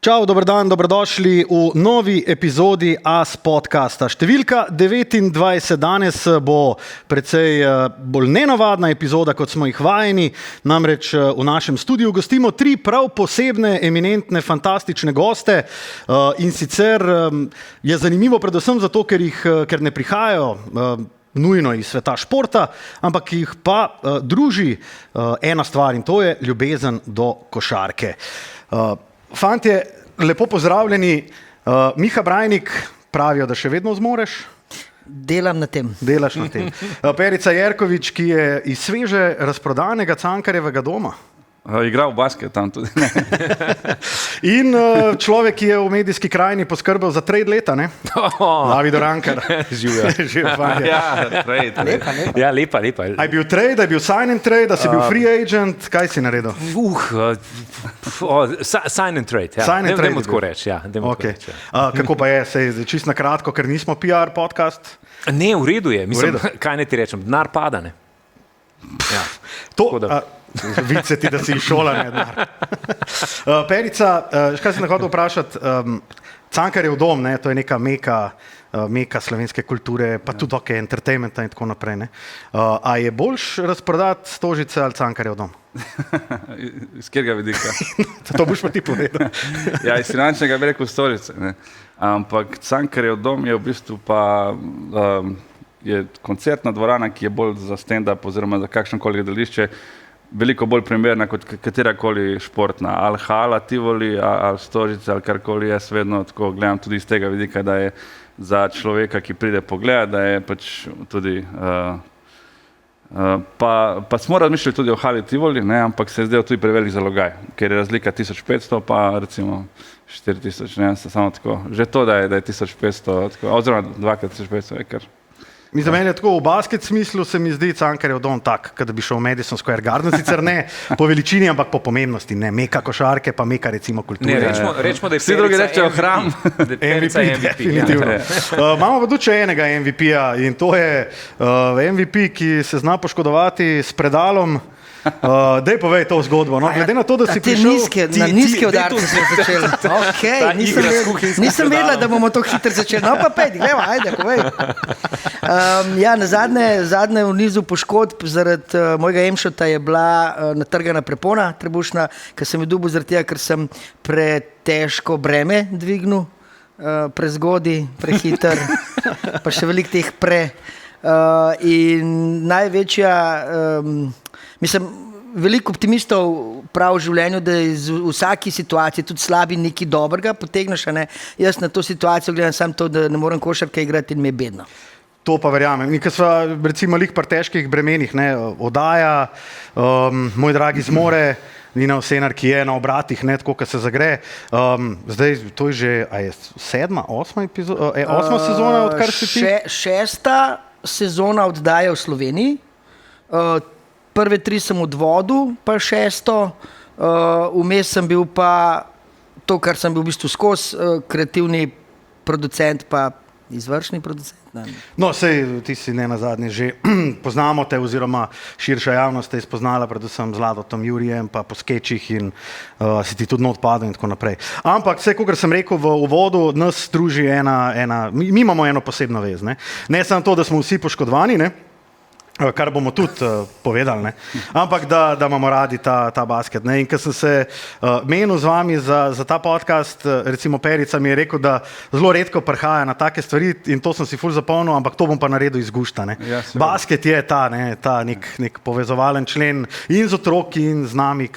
Čau, dober dan, dobrodošli v novi epizodi AS podcasta. Številka 29 danes bo precej bolj nenavadna epizoda, kot smo jih vajeni. Namreč v našem studiu gostimo tri prav posebne, eminentne, fantastične goste. In sicer je zanimivo predvsem zato, ker ne prihajajo nujno iz sveta športa, ampak jih pa druži ena stvar in to je ljubezen do košarke. Fantje, lepo pozdravljeni. Miha Brajnik, pravijo, da še vedno zmoreš? Delam na tem. Delaš na tem. Perica Jerkovič, ki je iz sveže razprodanega Cankarjevega doma. Igral v basket tam tudi. In človek, ki je v medijski krajini poskrbel za trade leta, ne? David Orankar. Živja. Ja, lepa. A je bil trade, a je bil sign and trade, a si bil free agent, kaj si naredil? Sign and trade, ja. Dajmo tako reči, ja. Kako pa je, čisto na kratko, ker nismo PR podcast? Ne, v redu je. Mislim, kaj ne ti rečem, denar pada, ne? Ja. Vice ti, da si iz šolanja denar. Perica, kaj si na hotel vprašati, Cankarjev dom, ne, to je neka meka slovenske kulture, pa tudi entertainmenta in tako naprej. Ne. A je boljš razprodati Stožice ali Cankarjev dom? Iz katerega vidika? To boš pa ti povedal. Ja, iz finančnega bi rekel Stožice. Ne. Ampak Cankarjev dom je v bistvu pa je koncertna dvorana, ki je bolj za stand-up oziroma za kakšnokoli gledališče, veliko bolj primerna kot katerakoli športna. Ali hala, Tivoli, ali Stožice, ali karkoli, jaz vedno tako gledam tudi iz tega vidika, da je za človeka, ki pride pogledati, da je pač tudi pa smo razmišljali tudi o hali Tivoli, ne, ampak se je zdel tudi prevelik zalogaj, ker je razlika 1500 pa recimo 4000, ne, samo tako. Že to, da je 1500, tako, oziroma 2x1500 je kar. Za meni je tako v basket smislu se mi zdi Cankarjev dom tak, da bi šel v Madison Square Garden, sicer ne po veličini, ampak po pomembnosti, ne meka košarke, pa meka recimo kulture. Ne, rečemo, da je vsi drugi rečejo hram. MVP, definitivno. Imamo pa tudi še enega MVP-ja in to je MVP, ki se zna poškodovati s predalom. Dej povej to zgodbo, no, glede na to, da si prišel... Na nizke udarce smo začeli. Nisem vedela, da bomo to hitro začeli. No pa pejdi, gleda, ajde, povej. Ja, na zadnje v nizu poškodb zaradi mojega Emšota je bila natrgana prepona trebušna, ker sem jo dobil zaradi tega, ker sem pretežko breme dvignil, prezgodi, prehiter, pa še veliko teh in največja... Mislim, veliko optimistov prav v življenju, da iz vsaki situaciji, tudi slabi, nekaj dobrega potegneš, a ne? Jaz na to situacijo gledam samo to, da ne morem košarke igrati in me je bedno. To pa verjamem. In ker sva recimo lih par težkih bremenih, ne, Odaja, Moj dragi zmore, Nina Osenar, ki je na obratih, ne, tako, ko se zagre. Zdaj, to je že, a je 7., 8. sezona, odkar si ti? 6. sezona oddaje v Sloveniji. Prve 3 sem odvodil, pa 6. Vmes sem bil pa to, kar sem bil v bistvu skozi, kreativni producent, pa izvršni producent. No, sej, ti si ne nazadnje že poznamo te, oziroma širša javnost te izpoznala, predvsem z Zlatom Jurijem, pa po skečih in si ti tudi not padel in tako naprej. Ampak, vse, kakor sem rekel v uvodu, nas druži mi imamo eno posebno vez, ne samo to, da smo vsi poškodovani, ne, kar bomo tudi povedali, ne? Ampak da imamo radi ta basket. Ne? In ko sem se menil z vami za ta podcast, recimo Perica mi je rekel, da zelo redko prihaja na take stvari in to sem si ful zapomnil, ampak to bom pa naredil iz gušta. Ne? Ja, basket je ta nek povezovalen člen in z otroki in z nami.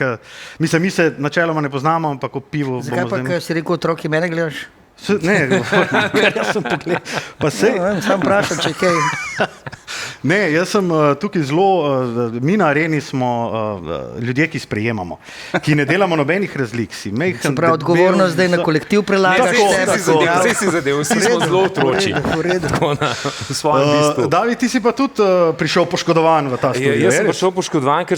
Mi se načeloma ne poznamo, ampak o pivu... Zakaj pa, ker si rekel otroki, mene gledaš? Ne, jaz sem pogledal. Pa sej. Sam vprašam, če kaj. Ne, jaz sem tukaj zelo, mi na areni smo ljudje, ki sprejemamo, ki ne delamo nobenih razlik. Se pravi, odgovornost zdaj na kolektiv prelagaš. Vse si zadev, vsi smo zelo otroči. V svojem bistvu. David, ti si pa tudi prišel poškodovan v ta studio. Jaz sem prišel poškodovan, ker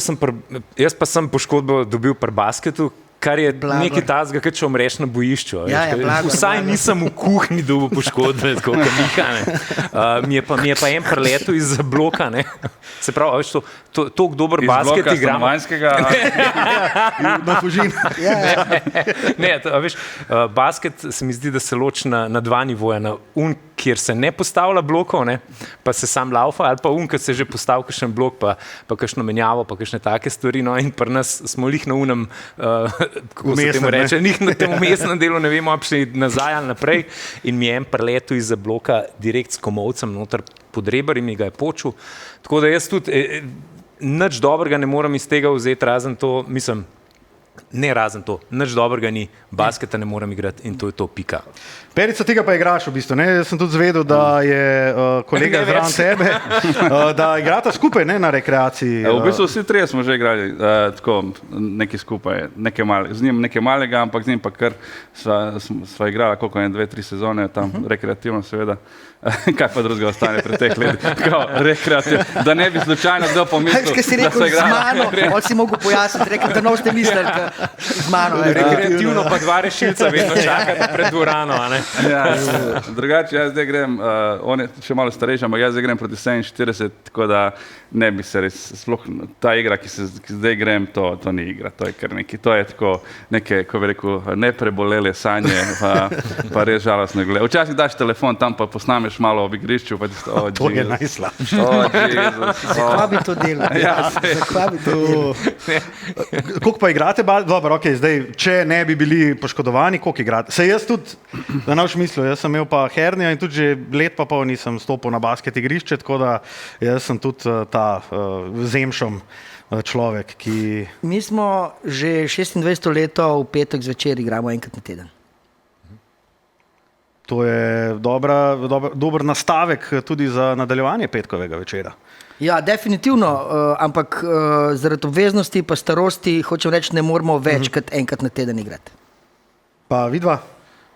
jaz pa sem poškodbo dobil pri basketu, Kar je nekaj tazga, če umreš na bojišču. Vsaj nisem v kuhinji dobil poškodbe, tako kot Miha. Mi je pa en preletel iz bloka. Ne. Se pravi, toliko dober basket igram. Iz bloka stanovanjskega. Na Fužin. Basket se mi zdi, da se loči na dva nivoja. Na kjer se ne postavlja blokov, ne, pa se sam laufa, ali pa kjer se že postavi kakšen blok, pa kakšno menjavo, pa kakšne take stvari. No, in pri nas smo lih na unem, kako se temu reče, njih na tem umestnem delu, ne vemo, šli nazaj ali naprej. In mi je en preletel iz bloka direkt s komovcem noter pod reber in mi ga je počul. Tako da jaz tudi nič dobrega ne morem iz tega vzeti, razen to, mislim, ne razen to, nič dobrega ni, basketa ne morem igrati in to je to, pika. Perica, tega pa igraš v bistvu. Ne? Jaz sem tudi zvedel, da je kolega zraven tebe, da igrata skupaj, ne, na rekreaciji. V bistvu vsi trije smo že igrali tako nekaj skupaj, z njim nekaj malega, ampak z njim pa kar sva igrala, koliko je, 2-3 sezone, tam rekreativno seveda. Kaj pa drugega ostane pri teh letih? Rekreativno, da ne bi slučajno kdo pomislil, da si rekel z mano, on si mogel pojasniti, rekel, da ste mislili, z mano. Rekreativno pa dva rešilca vedno čakata pred dvorano, a ne? Ja, drugače, jaz zdaj grem, on je še malo starejši, ampak jaz zdaj grem proti 47, tako da ne bi se res, sploh ta igra, ki zdaj grem, to ni igra, to je kar neki, to je tako neke, ko bi rekel, neprebolele sanje, pa res žalostno gleda. Včasih daš telefon, tam pa posnameš malo ob igrišču, pa ti to je najslabše. Zakaj bi to delali? Zakaj bi to delali? Koliko pa igrate? Dobro, ok, zdaj, če ne bi bili poškodovani, koliko igrate? Se jaz tudi, da ne boš mislil, jaz sem imel pa hernija in tudi že let pa pol nisem stopil na basket igrišče, tako da jaz sem tudi zemšom človek, ki... Mi smo že 26 leto v petek zvečer igramo enkrat na teden. To je dober nastavek tudi za nadaljevanje petkovega večera. Ja, definitivno, ampak zaradi obveznosti pa starosti, hočem reči, ne moramo več kot enkrat na teden igrati. Pa vidva?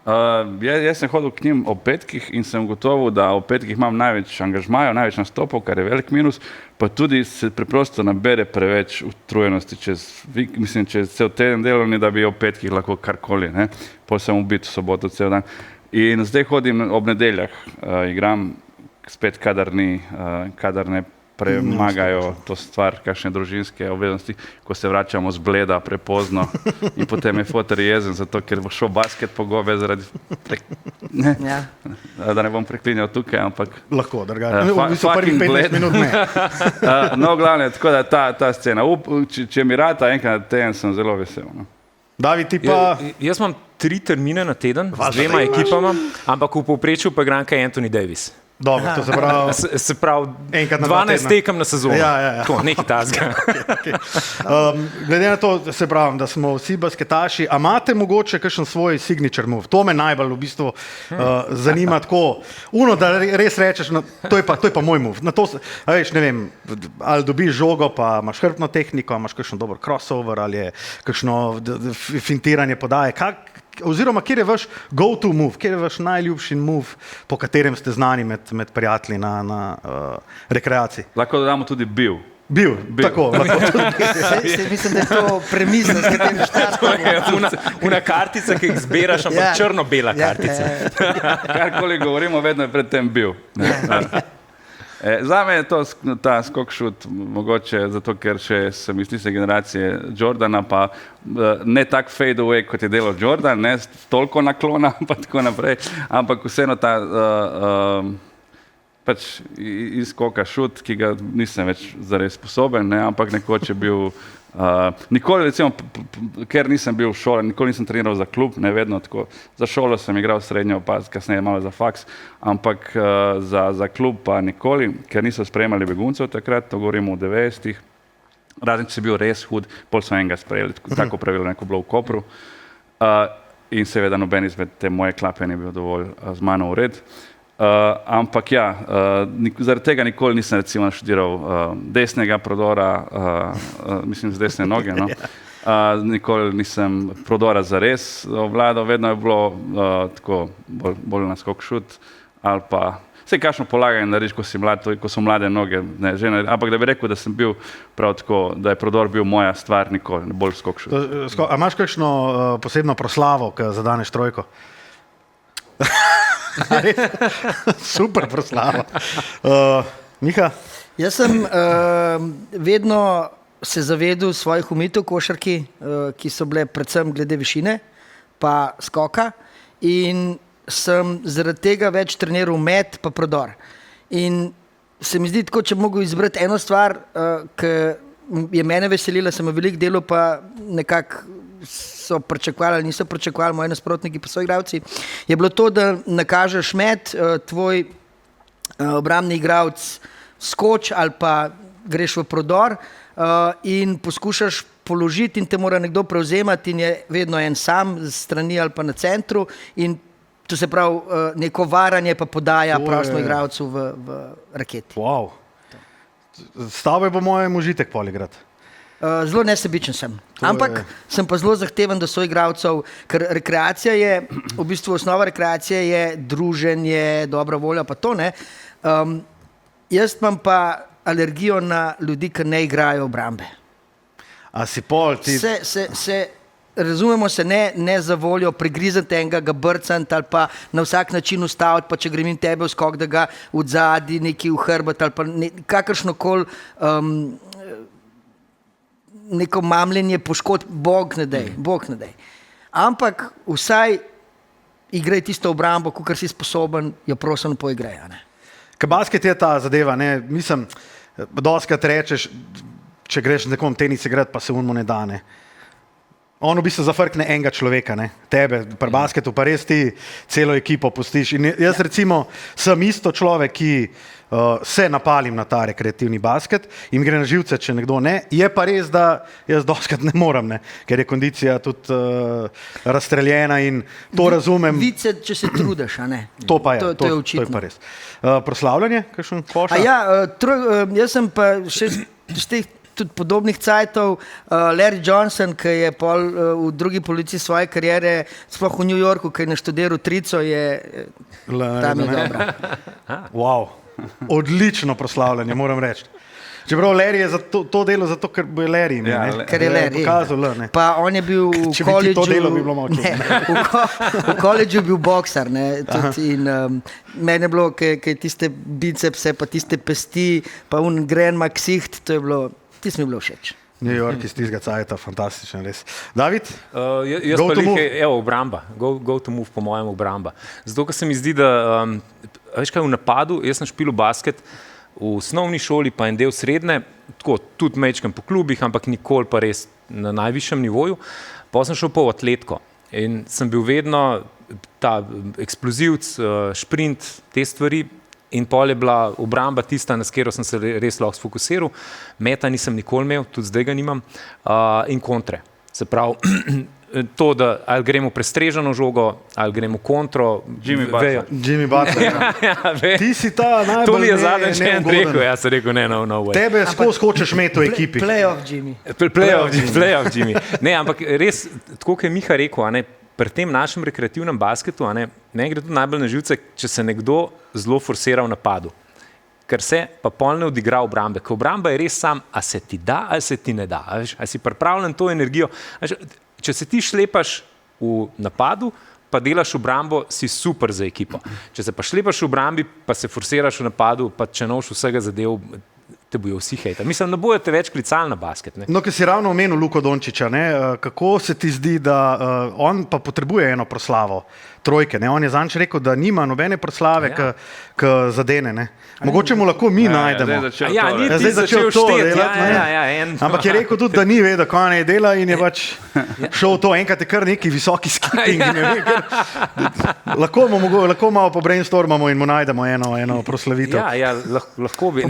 Jaz sem hodil k njim ob petkih in sem gotovil, da ob petkih imam največ angažmajev, največ nastopov, kar je velik minus, pa tudi se preprosto nabere preveč utrujenosti čez cel teden delovni, da bi ob petkih lahko karkoli, ne. Pol sem ubit v soboto cel dan. In zdaj hodim ob nedeljah, igram spet, kadar ne premagajo to stvar, kakšne družinske obveznosti, ko se vračamo z Bleda prepozno in potem je foter jezen, zato ker bo šel basket po gobe zaradi da ne bom preklinjal tukaj, ampak... Lahko, drugače. So prvih 15 minut ne. No, glavne, tako da ta scena. Če mi rata enkrat na teden, sem zelo vesel. No. David, ti pa... Jaz imam 3 termine na teden z 2 ekipama, ampak v povprečju pa igram kaj Anthony Davis. Dobro, to se pravi 12 tekem na sezono. Ja. To, nekaj tazga. Okay. Glede na to, se pravim, da smo vsi basketaši, a imate mogoče kakšen svoj signature move? To me najbolj v bistvu zanima tako. Da res rečeš, no, to je pa moj move. Na to, veš, ne vem, ali dobiš žogo, pa imaš hrbtno tehniko, imaš kakšen dober crossover, ali je kakšno fintiranje podaje. Oziroma, kjer je vaš go-to move, kjer je vaš najljubši move, po katerem ste znani med prijatelji na rekreaciji? Lahko dodamo tudi bil. Bil. Tako. Mislim, da je to premisa, s katerim štartamo. Una kartica, ki jih zbiraš, ampak črno-bela kartica. Karkoli govorimo, vedno je pred tem bil. Zame je to ta skok šut mogoče zato, ker še sem iz tiste generacije Jordana, pa ne tak fade away, kot je delal Jordan, ne toliko naklona, pa tako naprej, ampak vseeno ta pač izskoka šut, ki ga nisem več zares sposoben, ne, ampak nekoč je bil nikoli, recimo, ker nisem bil v šoli, nikoli nisem treniral za klub, ne vedno tako. Za šolo sem igral srednjo, pa kasneje malo za faks, ampak za klub pa nikoli, ker niso sprejemali beguncev takrat, to govorimo v 90-ih. Razen, če si bil res hud, pol so enega sprejeli, tako pravilo neko bilo v Kopru. In seveda noben izmed te moje klape ni bil dovolj z mano v red. Ampak ja, zaradi tega nikoli nisem recimo študiral desnega prodora, mislim z desne noge, no. Nikoli nisem prodora zares obvladal, vedno je bilo tako bolj naskok šut ali pa vse kakšno polaganje narediš, ko si mlad, ko so mlade noge, ne, že, ampak da bi rekel, da sem bil prav tako, da je prodor bil moja stvar, nikoli ne bolj skokšel. A imaš kakšno posebno proslavo, ko zadaneš trojko? Super proslava. Miha? Jaz sem vedno se zavedel svojih omejitev košarki, ki so bile predvsem glede višine pa skoka in sem zaradi tega več treniral met pa prodor. In se mi zdi tako, če bi mogel izbrati eno stvar, ki je mene veselila, sem v veliko delu pa nekako so pričakovali ali niso pričakovali moji nasprotniki pa soigralci, je bilo to, da nakažeš met, tvoj obrambni igralec skoč ali pa greš v prodor in poskušaš položiti in te mora nekdo prevzemati in je vedno en sam z strani ali pa na centru in to se pravi neko varanje pa podaja prostemu igralcu v raketi. Wow. Stavbe bo mojem užitek poligrati. Zelo nesebičen sem, ampak sem pa zelo zahteven do soigralcev, ker rekreacija je, v bistvu osnova rekreacije je druženje, dobra volja pa to, ne. Jaz imam pa alergijo na ljudi, ki ne igrajo obrambe. A si pol ti... Razumemo se, ne za voljo prigrizati enega, ga brcati ali pa na vsak način ustaviti, pa če grem in tebe v skok, da ga odzadi neki v hrbet ali pa kakršnokoli neko mamljenje poškodb, Bog ne dej. Ampak vsaj igraj tisto obrambo, kakor si sposoben, jo prosim poigraj. Ka basket je ta zadeva, ne, mislim, dostikrat rečeš, če greš nekom tenis igrati, pa se unmo ne da, ne. On v bistvu zafrkne enega človeka, ne, tebe, pri basketu pa res ti celo ekipo pustiš. In jaz recimo sem isto človek, ki se napalim na ta rekreativni basket in mi gre na živce, če nekdo ne. Je pa res, da jaz dostikrat ne morem, ne, ker je kondicija tudi razstreljena in to razumem. Vice, če se trudiš, a ne? To pa je, to je očitno. To je pa res. Proslavljanje, kakšen koša? Jaz sem pa še z teh tudi podobnih cajtov, Larry Johnson, ki je pol v drugi polovici svoje kariere, sploh v New Yorku, ki je naštudiral trico, tam je dobra. Wow, odlično proslavljanje, moram reči. Čeprav Larry je za to delo, zato ker je Larry. Ker je Larry. Pokazal, ne. Pa on je bil v koledžu... Če bi ti to delo, bi bilo močno. V koledžu je bil boksar, ne. In meni je bilo, kaj tiste bicepse, pa tiste pesti, pa Grandma ksiht, to je bilo... Tis mi je bilo všeč. New York iz tistega cajta, fantastičen, res. David? Jaz pa nekaj, obramba. Go to move, po mojem obramba. Zato, ker se mi zdi, da, veš kaj, v napadu, jaz sem špilil basket v osnovni šoli, pa en del srednje, tako, tudi mečkam po klubih, ampak nikoli pa res na najvišjem nivoju. Pa sem šel pa v atletko in sem bil vedno ta eksplozivc, šprint, te stvari. In pol je bila obramba tista, na katero sem se res lahko sfokusiral. Meta nisem nikoli imel, tudi zdaj ga nimam. In kontre. Se pravi, to, da ali gremo prestreženo žogo, ali gremo kontro. Jimmy Butler. Ti si ta najbolj to mi je zadnjič en rekel, jaz sem rekel, no way. Tebe skočeš imeti v ekipi. Playoff Jimmy. Playoff Jimmy. Ne, ampak res, tako kot je Miha rekel, a ne, pri tem našem rekreativnem basketu, a ne, meni gre tudi najbolj na živce, če se nekdo zelo forsira v napadu. Ker se pa pol ne odigra obrambe. Ker obramba je res sam, a se ti da, ali se ti ne da. A si pripravljen to energijo. Če se ti šlepaš v napadu, pa delaš obrambo, si super za ekipo. Če se pa šlepaš v obrambi, pa se forsiraš v napadu, pa če noš vsega zadev, te bojo vsi hejta. Mislim, ne bojo te več klicali na basket. Ne? No, ker si ravno omenil Luko Dončiča, ne? Kako se ti zdi, da on pa potrebuje eno proslavo trojke, ne? On je zanč rekel, da nima nobene proslave, ki zadene, ne? Mogoče mu lahko mi najdemo. Ni ti začel to delati, ampak je rekel tudi, da ni vedel, kaj ne dela in je pač šel to, enkrat je kar neki visoki skipping. Lahko malo pobrainstormamo in mu najdemo eno proslavitev. Lahko bi.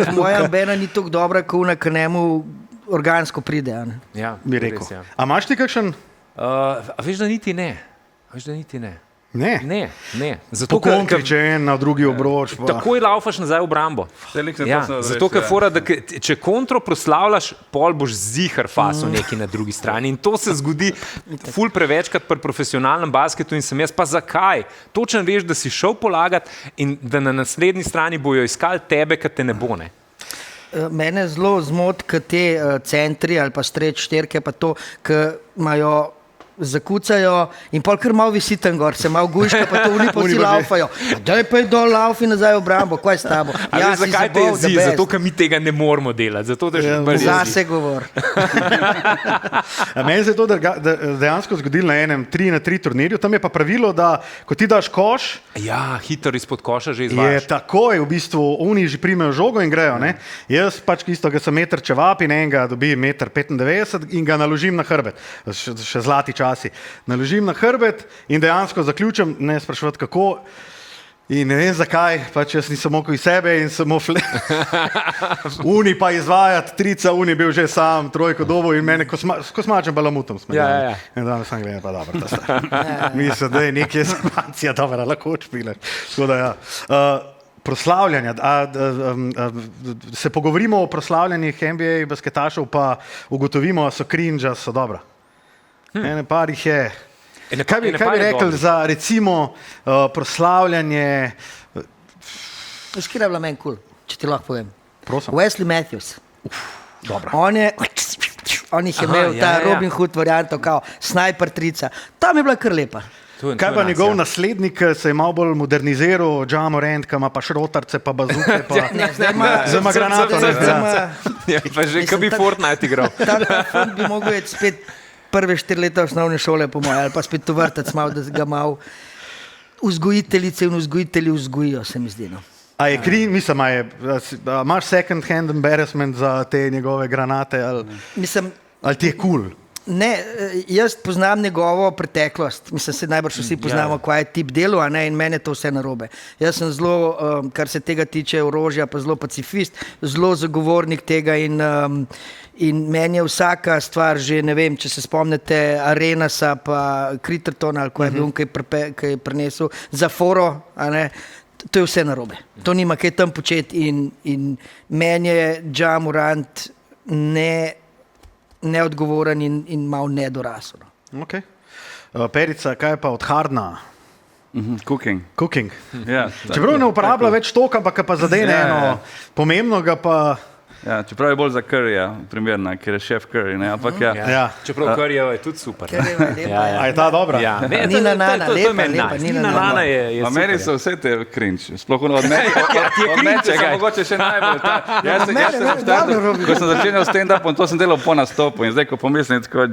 Moja ambena ni tako dobra, ko njemu organsko pride. Bi rekel. A imaš ti kakšen? Veš, da niti ne. Ne. Zato, Po kontri, če en na drugi obroč. Pa. takoj laufaš nazaj v obrambo. Ja, zato, ker fora, da če kontro proslavljaš, pol boš zihar faso neki na drugi strani. In to se zgodi ful prevečkrat pri profesionalnem basketu in sem jaz, pa zakaj? Točno veš, da si šel polagati in da na naslednji strani bojo iskali tebe, kad te ne bo, ne. Mene zelo zmot, k te centri ali pa stretch šterke, pa to, ki imajo zakucajo in pol kar malo visi tam gor, se malo guška, pa to vni vsi laufajo. Daj pa je dol laufi nazaj v obrambo, kaj s tabo? Ja, zakaj te jezi? Zato, ker mi tega ne moramo delati. Zato, da zase govor. Meni se je to dejansko zgodilo na enem 3-3 turnirju, tam je pa pravilo, da ko ti daš koš, ja, hitro izpod koša že izvajaš. je takoj v bistvu oni že primejo žogo in grejo. Ne? Jaz pač isto, ga sem meter čevap in enega dobi 1,95 m in ga naložim na hrbet. Še zlati čas. Naložim na hrbet in dejansko zaključim, ne sprašovati kako in ne vem zakaj, pač jaz nisem mogel iz sebe in samo Uni pa izvajati, trica, Uni bil že sam, trojko dobo in mene kosmačem balamutom smo. Ja. In danes sem gledal, pa dobro, ta stvar. Mislim, da je nekaj zapancija, dobro, lahko špilaš. Tako da ja. Proslavljanja, se pogovorimo o proslavljanjih NBA basketašov, pa ugotovimo, so cringe, so dobra. Ene par jih je. Kaj bi rekli za recimo proslavljanje? Veš, kjer je bila meni cool, če ti lahko povem? Prosim. Wesley Matthews. Dobro. On jih je imel, ta Robin Hood varianto, kao snajper trica. Tam je bila kar lepa. Kaj pa njegov naslednik se je malo bolj moderniziral, Ja Morant, ki ima pa šrotarce, pa bazuke, pa zdaj ima granato. Ja, pa že, kaj bi Fortnite igral. Ta fond bi mogel iti spet prve 4 leta osnovne šole, po mojem, ali pa spet to vrtec malo, da ga malo vzgojiteljice in vzgojitelji vzgojijo, se mi zdi. No. A je kri, mislim, imaš second hand embarrassment za te njegove granate, ali ti je cool? Ne, jaz poznam njegovo preteklost, mislim, se najbrž vsi poznamo, kaj je tip delu, a ne, in meni je to vse narobe. Jaz sem zelo, kar se tega tiče orožja, pa zelo pacifist, zelo zagovornik tega in meni je vsaka stvar, že ne vem, če se spomnite Arenasa pa Crittertona, ali ko je bil, ki je prinesel za foro, a ne, to je vse narobe. To nima kaj tam početi in meni je Ja Morant neodgovoren in malo nedorasel. Okay. Perica, kaj pa od Hardna? Cooking. Ja, čeprav ne uporablja več toka, ampak pa zadene eno pomembnega pa... Ja, čeprav je bolj za Curryja primerna, ker je šef Curry, ne, ampak ja. Čeprav Curryjeva je tudi super. A je ta dobra? Ja. Nina Nana, lepa. Nina Nana je super. Meni so vse te cringe, sploh od mečega, mogoče še najbolj. Jaz sem ko sem začenjal stand-upom, to sem delal po nastopu in zdaj, ko pomislim, tako,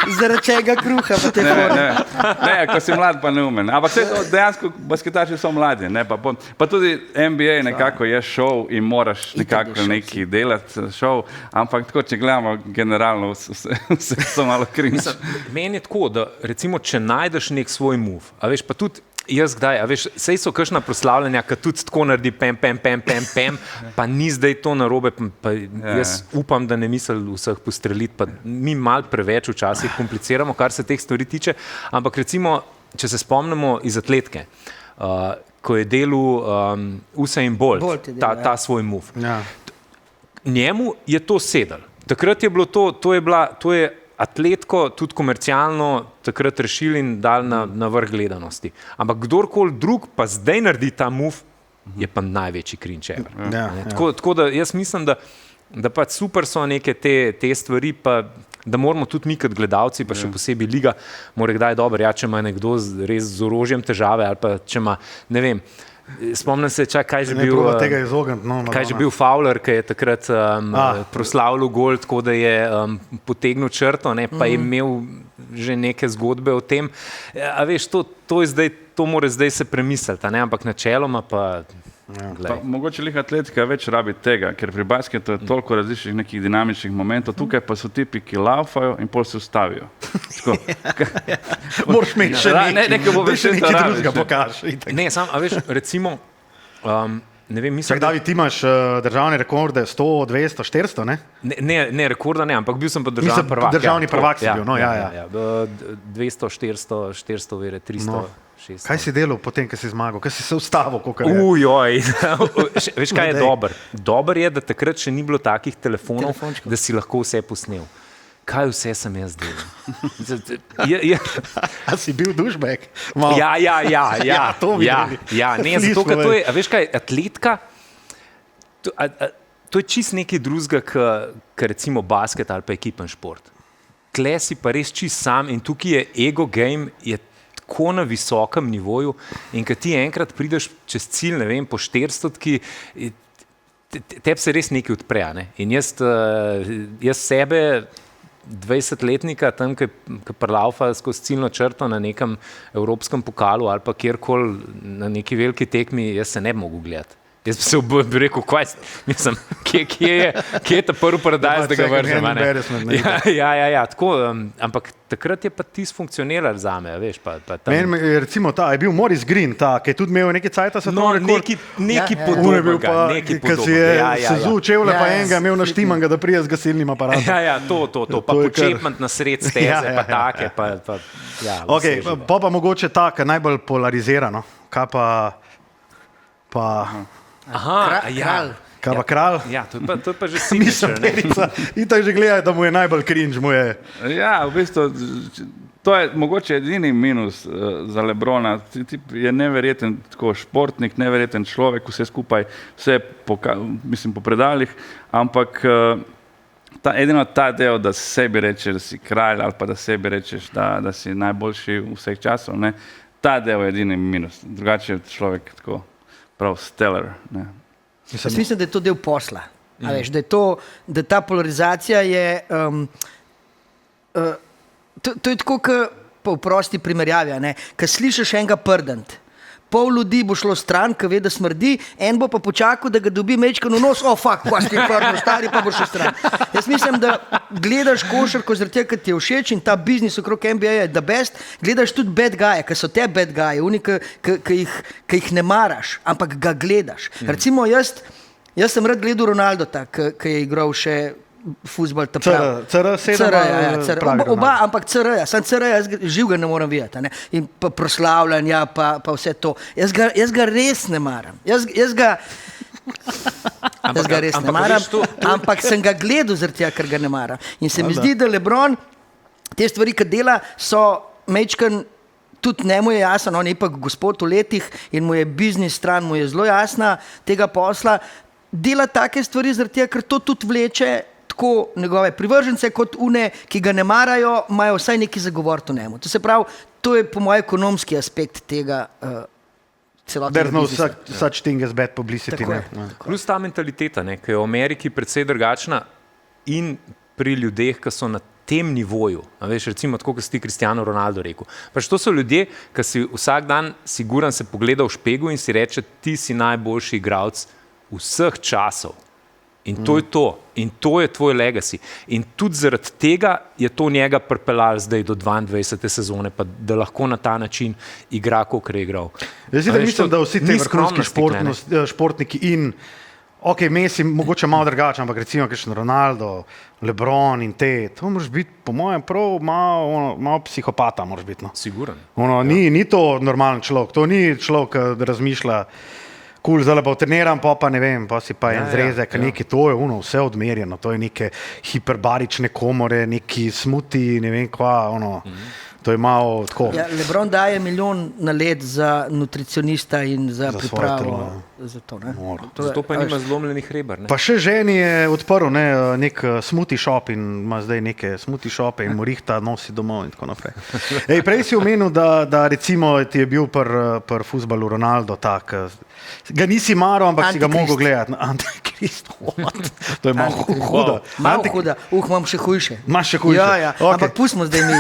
zaradi čega kruha pa te Ne, ko si mlad pa neumen. Ampak dejansko basketaši so mladi, ne, pa tudi NBA nekako je šov in moraš nekako nekaj delati šov, ampak tako, če gledamo generalno, vse so malo cringe. Meni je tako, da recimo, če najdeš nek svoj move, a veš, pa tudi jaz kdaj, a veš, sej so kakšna proslavljanja, ki tudi tako naredi pem, pa ni zdaj to narobe, pa jaz upam, da ne misli vseh postreliti, pa mi malo preveč včasih kompliciramo, kar se teh stvari tiče, ampak recimo, če se spomnimo iz atletke, ko je delal Usain Bolt, ta svoj move. Ja. Njemu je to sedel. Takrat je bilo to je atletko tudi komercialno takrat rešili in dali na vrh gledanosti. Ampak kdorkoli drug pa zdaj naredi ta move, je pa največji cringe ever. Tako da jaz mislim, da pač super so neke te stvari, pa da moramo tudi mi kot gledalci, pa še posebej liga, mora kdaj dobro, če ima nekdo res z orožjem težave, ali pa če ima, ne vem, spomnim se, kaj je že bil Fowler, ki je takrat proslavljal gol, tako da je potegnil črto, ne, pa je imel že neke zgodbe o tem. A veš, to mora zdaj se premisliti, ne, ampak načeloma pa... Pa, mogoče lih atletika več rabi tega, ker pri basketu je toliko različnih nekih dinamičnih momentov, tukaj pa so tipi, ki laufajo in pol se ustavijo. Moraš imeti še nekaj drugega pokaži. Ne, sam, a veš, recimo, ne vem, mislim, David, ti imaš državne rekorde 100, 200, 400, ne? Ne, rekorda ne, ampak bil sem pa državni prvak. Državni prvak si bil, no, ja. 200, 400, vere, 300. No. 600. Kaj si delal potem, ko si zmagal? Kaj si se ustavil? Veš, kaj je dobro? Dobro je, da takrat še ni bilo takih telefonov, da si lahko vse posnel. Kaj vse sem jaz delal? A si bil dušbek? Ja, to videli. Zato, ker to je, veš kaj, atletka, to je čist nekaj drugega, kot recimo basket ali pa ekipen šport. Tle si pa res čist sam in tukaj je ego game, je tako na visokem nivoju in kad ti enkrat prideš čez cilj, ne vem, po 400-tki, tebi se res nekaj odpre, ne? In jaz sebe 20-letnika tam, ki prelaufa skozi ciljno črto na nekem evropskem pokalu ali pa kjerkoli na neki veliki tekmi, jaz se ne bi mogel gledati. Jaz bi rekel, kje je ta prvi paradajz, da ga vržem. Ja, tako, ampak takrat je pa tisto funkcioniral zame, veš. Meni je recimo je bil Maurice Green, ki je tudi imel nekaj cajta svetovni rekord. Neki podobnega. Ki si je sezul čevlje pa enega imel naštimanega, da prije z gasilnim aparatom. Ja, to. Pa počepment na sred steze, pa take. Pa mogoče tak, najbolj polarizirano. Kaj pa... Kralj. Kaj pa kralj? Ja, to je pa že signature. In tako že gledaj, da mu je najbolj cringe. Ja, v bistvu, to je mogoče edini minus za Lebrona. Je neverjeten tako športnik, neverjeten človek, vse skupaj, vse po predaljih, ampak edino ta del, da sebi rečeš, da si kralj ali pa da sebi rečeš, da si najboljši vseh časov, ne, ta del je edini minus. Drugače je človek tako prav stellar. Ne. Mislim, da je to del posla. Veš, da ta polarizacija je... To je tako, pa v prosti primerjavi, ko slišiš enega prdent. Pol ljudi bo šlo stran, ki ve, da smrdi, en bo pa počakal, da ga dobi mečkan v nos, kva si ti prdno, stari pa bo šel stran. Jaz mislim, da gledaš košarko zaradi tega, ker ti je všeč in ta biznis okrog NBA je the best, gledaš tudi bad guye, ker so te bad guye, ki jih ne maraš, ampak ga gledaš. Recimo jaz sem rad gledal Ronaldo, ki je igral še fuzbol, ta prav. CR7. Oba, ampak CR, sam CR, jaz živega ne moram videti. In pa proslavljanja, pa vse to. Jaz ga res ne maram. Jaz ga res ne maram, ampak sem ga gledal zaradi tega, ker ga ne maram. In se mi zdi, da Lebron te stvari, ki dela, so mečkan, tudi njemu je jasno, on je ipak gospod v letih in mu je biznis stran, mu je zelo jasna tega posla. Dela take stvari zaradi tega, ker to tudi vleče tako njegove privržence, kot une, ki ga ne marajo, imajo vsaj neki zagovor o njemu. To se pravi, to je po mojem ekonomski aspekt tega celotnega biznisa. There's no such thing as bad publicity. Plus ta mentaliteta, ki je v Ameriki precej drugačna in pri ljudeh, ki so na tem nivoju, veš, recimo tako, kot si ti Cristiano Ronaldo rekel. Pač to so ljudje, ki si vsak dan siguran se pogleda v špegu in si reče, ti si najboljši igralec vseh časov. In to je to. In to je tvoj legacy. In tudi zaradi tega je to njega pripeljalo zdaj do 22. sezone, pa da lahko na ta način igra, kot je igral. Jaz mislim, da vsi ti vrhunski športniki in Messi mogoče malo drugače, ampak recimo kakšen Ronaldo, Lebron in to moraš biti, po mojem, prav malo psihopata moraš biti. No. Siguren. Ni to normalen človek, to ni človek, da razmišlja zdaj pa treniram, pa ne vem, pa si pa en zrezek, neki, to je vse odmerjeno, to je neke hiperbarične komore, neki smuti, ne vem kva, to je malo tako. Ja, Lebron daje 1 milijon na let za nutricionista in za pripravo. Zato pa nima zlomljenih reber. Pa še ženi je odprl nek smoothie shop in ima zdaj neke smoothie shope in mu rihta nosi domov in tako naprej. Prej si omenil, da recimo ti je bil pri fuzbalu Ronaldo tak, ga nisi maral, ampak si ga mogel gledati. Antikrist, to je malo huda. Malo huda, imam še hujše. Imaš še hujše? Ja, ampak pustimo zdaj mi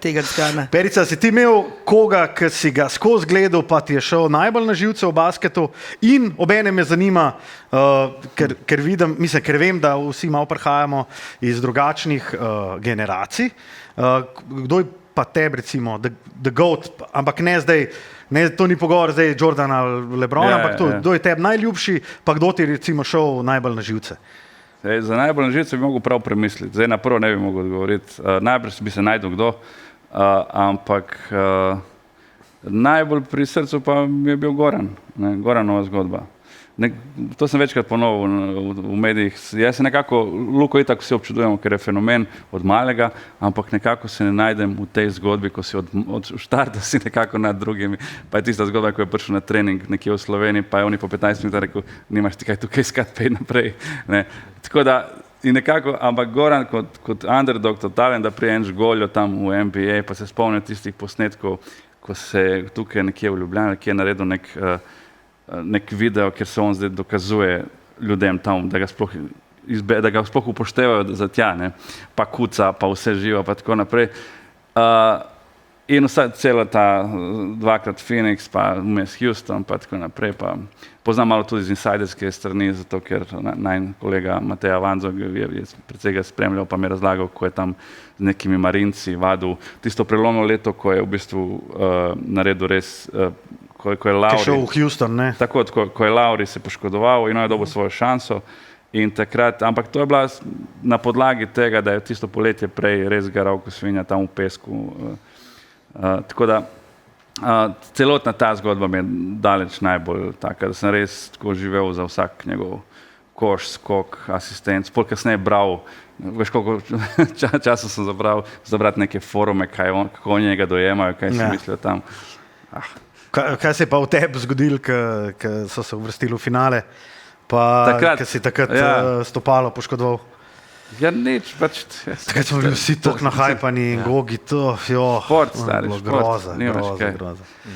tega skana. Perica, si ti imel koga, ki si ga skozi gledal, pa ti je šel najbolj na živce v basketu in obenem me zanima, ker vem, da vsi malo prihajamo iz drugačnih generacij. Kdo je pa tebi, recimo, the GOAT, ampak ne zdaj, to ni pogovor zdaj Jordan ali LeBron, ampak kdo je tebi najljubši, pa kdo ti recimo šel najbolj na živce? Za najbolj na živce bi mogel prav premisliti. Zdaj na prvo ne bi mogel odgovoriti. Najprej bi se najdel kdo, ampak najbolj pri srcu pa mi je bil Goran, Goranova zgodba. To sem večkrat ponovil v medijih. Jaz se nekako, Luko itak vsi občudujemo, ker je fenomen od malega, ampak nekako se ne najdem v tej zgodbi, ko si od štarta si nekako nad drugimi. Pa je tista zgodba, ko je prišel na trening nekje v Sloveniji, pa je oni po 15 minutah rekel, nimaš ti kaj tukaj iskati, pej naprej. Ne. Tako da, in nekako, ampak Goran kot underdog, totalen, da prije goljo tam v NBA, pa se spomnim tistih posnetkov, ko se tukaj nekje v Ljubljani, ki je naredil nek video, kjer se on zdaj dokazuje ljudem tam, da ga sploh upoštevajo za tja, ne? Pa kuca, pa vse živo, pa tako naprej. In cela ta dvakrat Phoenix, pa vmes Houston, pa tako naprej. Pa poznam malo tudi z insiderske strani, zato ker najn kolega Mateja Vanzo je precej ga spremljal, pa mi je razlagal, ko je tam z nekimi marinci vadil tisto prelomno leto, ko je v bistvu naredil res ko je Lauri, šel v Houston, ne? Tako, ko je Lauri se poškodoval in on je dobil svojo šanso in takrat, ampak to je bila na podlagi tega, da je tisto poletje prej res garal ko svinja tam v pesku. Tako da celotna ta zgodba mi je daleč najbolj taka, da sem res tako živel za vsak njegov koš, skok, asistent, spol kasneje bral, veš koliko časa sem zabrati neke forume, kako oni njega dojemajo, kaj si mislijo tam. Kaj se je pa v tebi zgodilo, ko so se uvrstili v finale, pa ko si takrat stopalo poškodoval? Ja, nič, pač... Takrat smo bili vsi tako nahajpani in gogi, to, šport, stari, groza.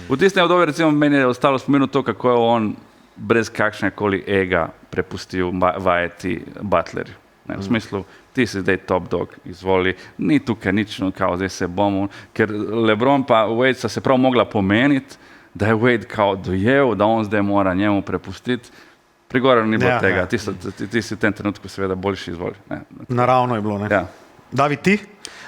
V tistem obdobju, recimo, meni je ostalo spomenuti to, kako je on brez kakšnekoli ega prepustil vajeti Butlerju. V smislu, ti si zdaj top dog, izvoli, ni tukaj nič, kao zdaj se bomo, ker LeBron pa Wade sta se prav mogla pomeniti, da je Wade kao dojel, da on zdaj mora njemu prepustiti. Pri Goranu ni bilo tega, ti si v tem trenutku seveda boljši izvoli. Naravno je bilo, ne? Ja. David, ti?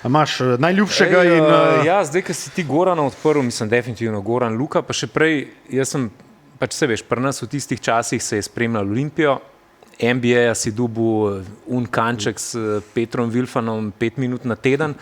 Imaš najljubšega in... Ja, zdaj, ko si ti Gorana odprl, mislim definitivno Goran, Luka, pa še prej, jaz sem, pač se veš, pri nas v tistih časih se je spremljal Olimpijo, NBA-ja si dubu kanček s Petrom Wilfanom 5 minut na teden,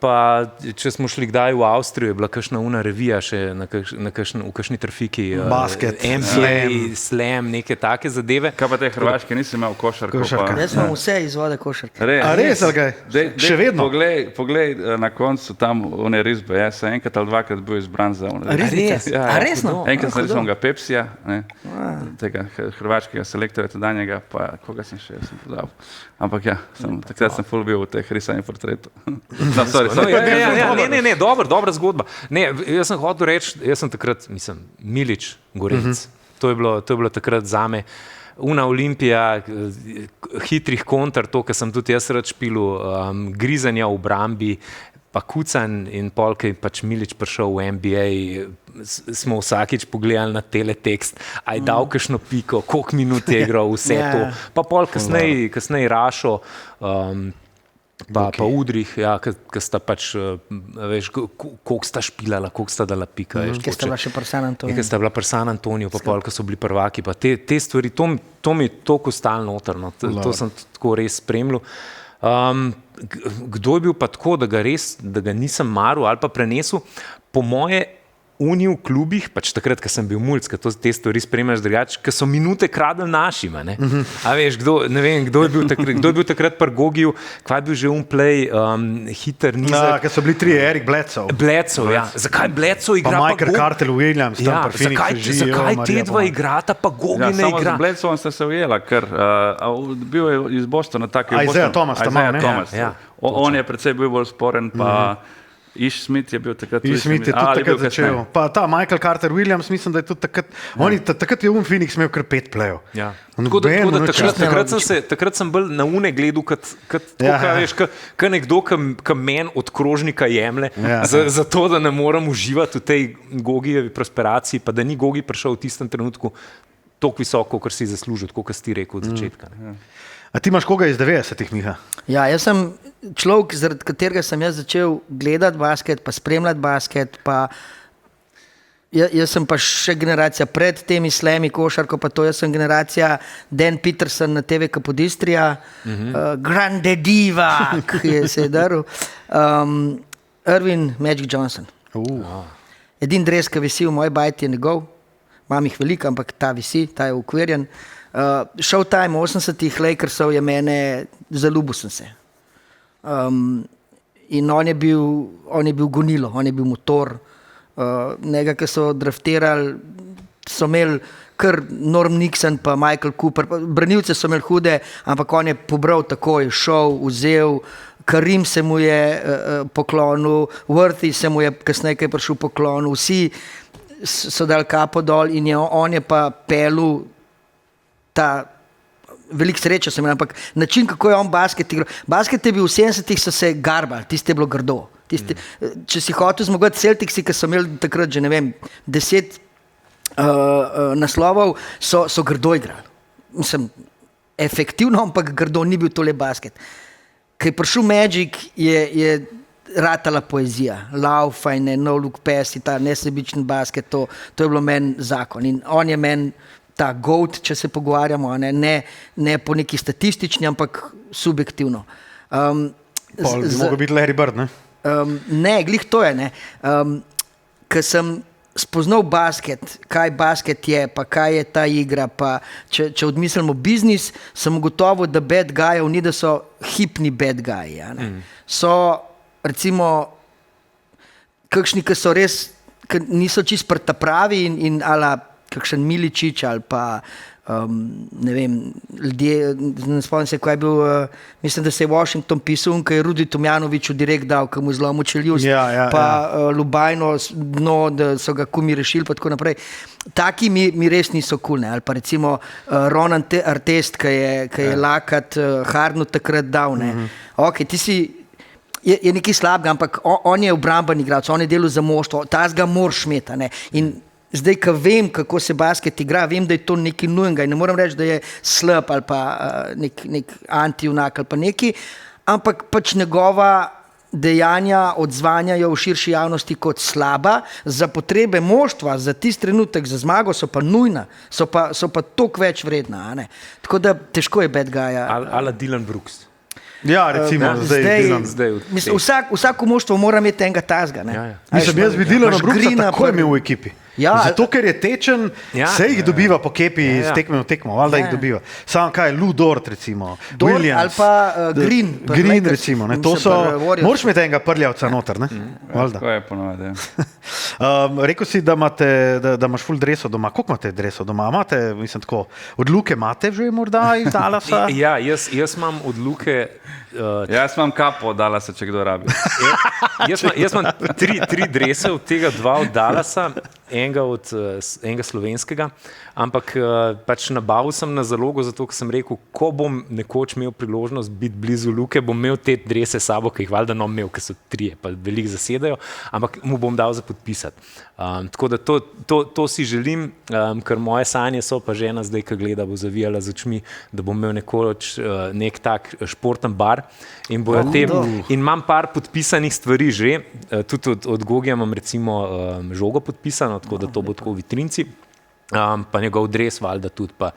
pa če smo šli kdaj v Avstrijo, je bila kakšna revija še v kakšni trafiki. Basket, NBA, slam, neke take zadeve. Kaj pa te Hrvaške, nisi imel košarko? Jaz imam vse izvode košarke. A res, ali kaj? Še vedno? Poglej na koncu tam one risbe, jaz sem enkrat ali dvakrat bil izbran za one. Res? A resno? Enkrat sem rekel ga Pepsija, tega hrvaškega selektorja tedanjega, pa koga sem še, sem podal. Ampak ja, takrat sem ful bil v teh risanjih portretov. Ne, dobra zgodba. Ne, jaz sem hotel reči, jaz sem takrat, Milič, Gorec. To je bilo takrat zame una Olimpija, hitrih kontr, to, kar sem tudi jaz rad špilu, grizanja v obrambi, pa kucan in pol, ki je pač Milič prišel v NBA, smo vsakič pogledali na teletekst, aj dal kakšno piko, koliko minut je igral, vse to. Pa pol kasneje Rašo, pa Udrih, ki sta pač, veš, koliko sta špilala, koliko sta dala pika. Ki sta bila še pri San Antoniju. Ki sta bila pri San Antoniju, pa pol, ki so bili prvaki. Pa te stvari, to mi je toliko ostalo notrno, to sem tako res spremljal. Kdo je bil pa tako, da ga nisem maral ali pa prenesel, po moje v klubih, pač takrat, ko sem bil mulc, ko te stvari spremljaš drugače, ko so minute kradli našima, ne? A veš, kdo je bil takrat pri Gogiju, kva je bil že play, hiter, nizak. Ko so bili tri, Erik Bledsoe. Bledsoe, ja. Zakaj Bledsoe igra pa Michael Carter Williams, tam pri Phoenixu živijo. Zakaj te dva igrata, pa Gogi ne igra? Samo z Bledsoeom sta se ujela, ker bil je iz Bostona tak. Isaiah Thomas, on je precej bil bolj sporen, pa Ish Smith je bil takrat tudi takrat začel. Pa ta Michael Carter Williams, mislim, da je tudi takrat, takrat je Phoenix imel kar 5 plejev. Ja. Tako da takrat sem bolj na une gledal, kot nekdo, ki men od krožnika jemlje, za to, da ne moram uživati v tej Gogijevi prosperaciji, pa da ni Gogi prišel v tistem trenutku toliko visoko, kar si zaslužil, tako kot si rekel od začetka. A ti imaš koga iz 90-ih, Miha? Ja, jaz sem človek, zaradi katerega sem jaz začel gledati basket, pa spremljati basket, pa jaz sem pa še generacija pred temi slemi, košarko, pa to jaz sem generacija Dan Peterson na TV Kapodistrija, Grande Diva, ki se je daril, Irvin Magic Johnson. Edin dres, ki visi v moji bajti, je njegov, imam jih veliko, ampak ta visi, ta je ukvirjen. Showtime 80-ih Lakersov je mene, zaljubil sem se. In on je bil gonilo, on je bil motor, njega, ki so draftirali, so imeli kar Norm Nixon pa Michael Cooper, branilce so imeli hude, ampak on je pobral takoj, šel, vzel, Karim se mu je poklonil, Worthy se mu je kasneje kaj prišel poklonil, vsi so dali kapo dol in on je pa pelil ta veliko srečo sem imel, ampak način, kako je on basket igral. Basket je bil v 70-ih, so se garbali, tiste je bilo grdo. Če si hotel zmagati Celticsi, ki so imeli takrat že, 10 naslovov, so grdo igrali. Mislim, efektivno, ampak grdo, ni bil tole basket. Ko je prišel Magic, je ratala poezija. Laufajne, no look pass, ta nesebičen basket, to je bilo meni zakon. In on je meni ta GOAT, če se pogovarjamo, ne po neki statistični, ampak subjektivno. Bi mogel biti Larry Bird, ne? Ne, glih to je, ne. Ko sem spoznal basket, kaj basket je, pa kaj je ta igra, pa če odmislimo biznis, sem ugotovil, da bad guyev ni, da so hipni bad guyi. So, recimo, kakšni, ki so res, ki niso čist pravi in ala kakšen Miličič ali pa ne vem, ljudje, ne spomnim se, ko je bil, mislim, da se je Washington pisal, ko je Rudi Tomjanovič v direkt dal, ko mu je zlomil čeljust, pa Lubajno dno, da so ga kumi rešili, pa tako naprej. Taki mi res niso kulne. Ali pa recimo Ronan Artest, ki je lakat Hardnu takrat dal. Ok, ti si je nekaj slabega, ampak on je obrambeni igralec, on je delal za moštvo, ta ga moraš imeti. In zdaj, ko vem, kako se basket igra, vem, da je to nekaj nujenega in ne moram reči, da je slab ali pa nek anti-junak ali pa neki, ampak pač njegova dejanja odzvanjajo v širši javnosti kot slaba, za potrebe moštva, za tisti trenutek, za zmago so pa nujna, so pa toliko več vredna. Tako da težko je bad guya. Ala Dylan Brooks. Ja, recimo, zdaj. Mislim, vsako moštvo mora imeti enega tazga. Mislim, jaz bi Dylana Brooksa takoj imel v ekipi. Ja, zato, ker je tečen, se jih dobiva po kepi iz tekme v tekmo, valjda jih dobiva. Samo kaj, Lou Dort, recimo, Williams. Ali pa Green. Green, recimo, to so, moraš imeti enega prljavca noter, ne? Tako je ponovadi. Rekel si, da imaš ful dresov doma. Koliko imate dresov doma? Imate, mislim tako, od Luke imate že morda iz Dallasa? Ja, jaz imam od Luke... Jaz imam kapo od Dallasa, če kdo rabi. Jaz imam tri drese, od tega 2 od Dallasa, enega slovenskega, ampak pač nabavil sem na zalogo, zato ker sem rekel, ko bom nekoč imel priložnost biti blizu Luke, bom imel te drese sabo, ki jih valjda imel, ker so 3, pa veliko zasedajo, ampak mu bom dal za podpisati. Tako da to si želim, ker moje sanje so, pa žena zdaj, ki gleda, bo zavijala z očmi, da bom imel nekoč nek tak športen bar in bojo te, in imam par podpisanih stvari že, tudi od Gogija imam recimo žogo podpisano, tako da to bo tako v vitrinci, pa njegov dres valjda tudi, pa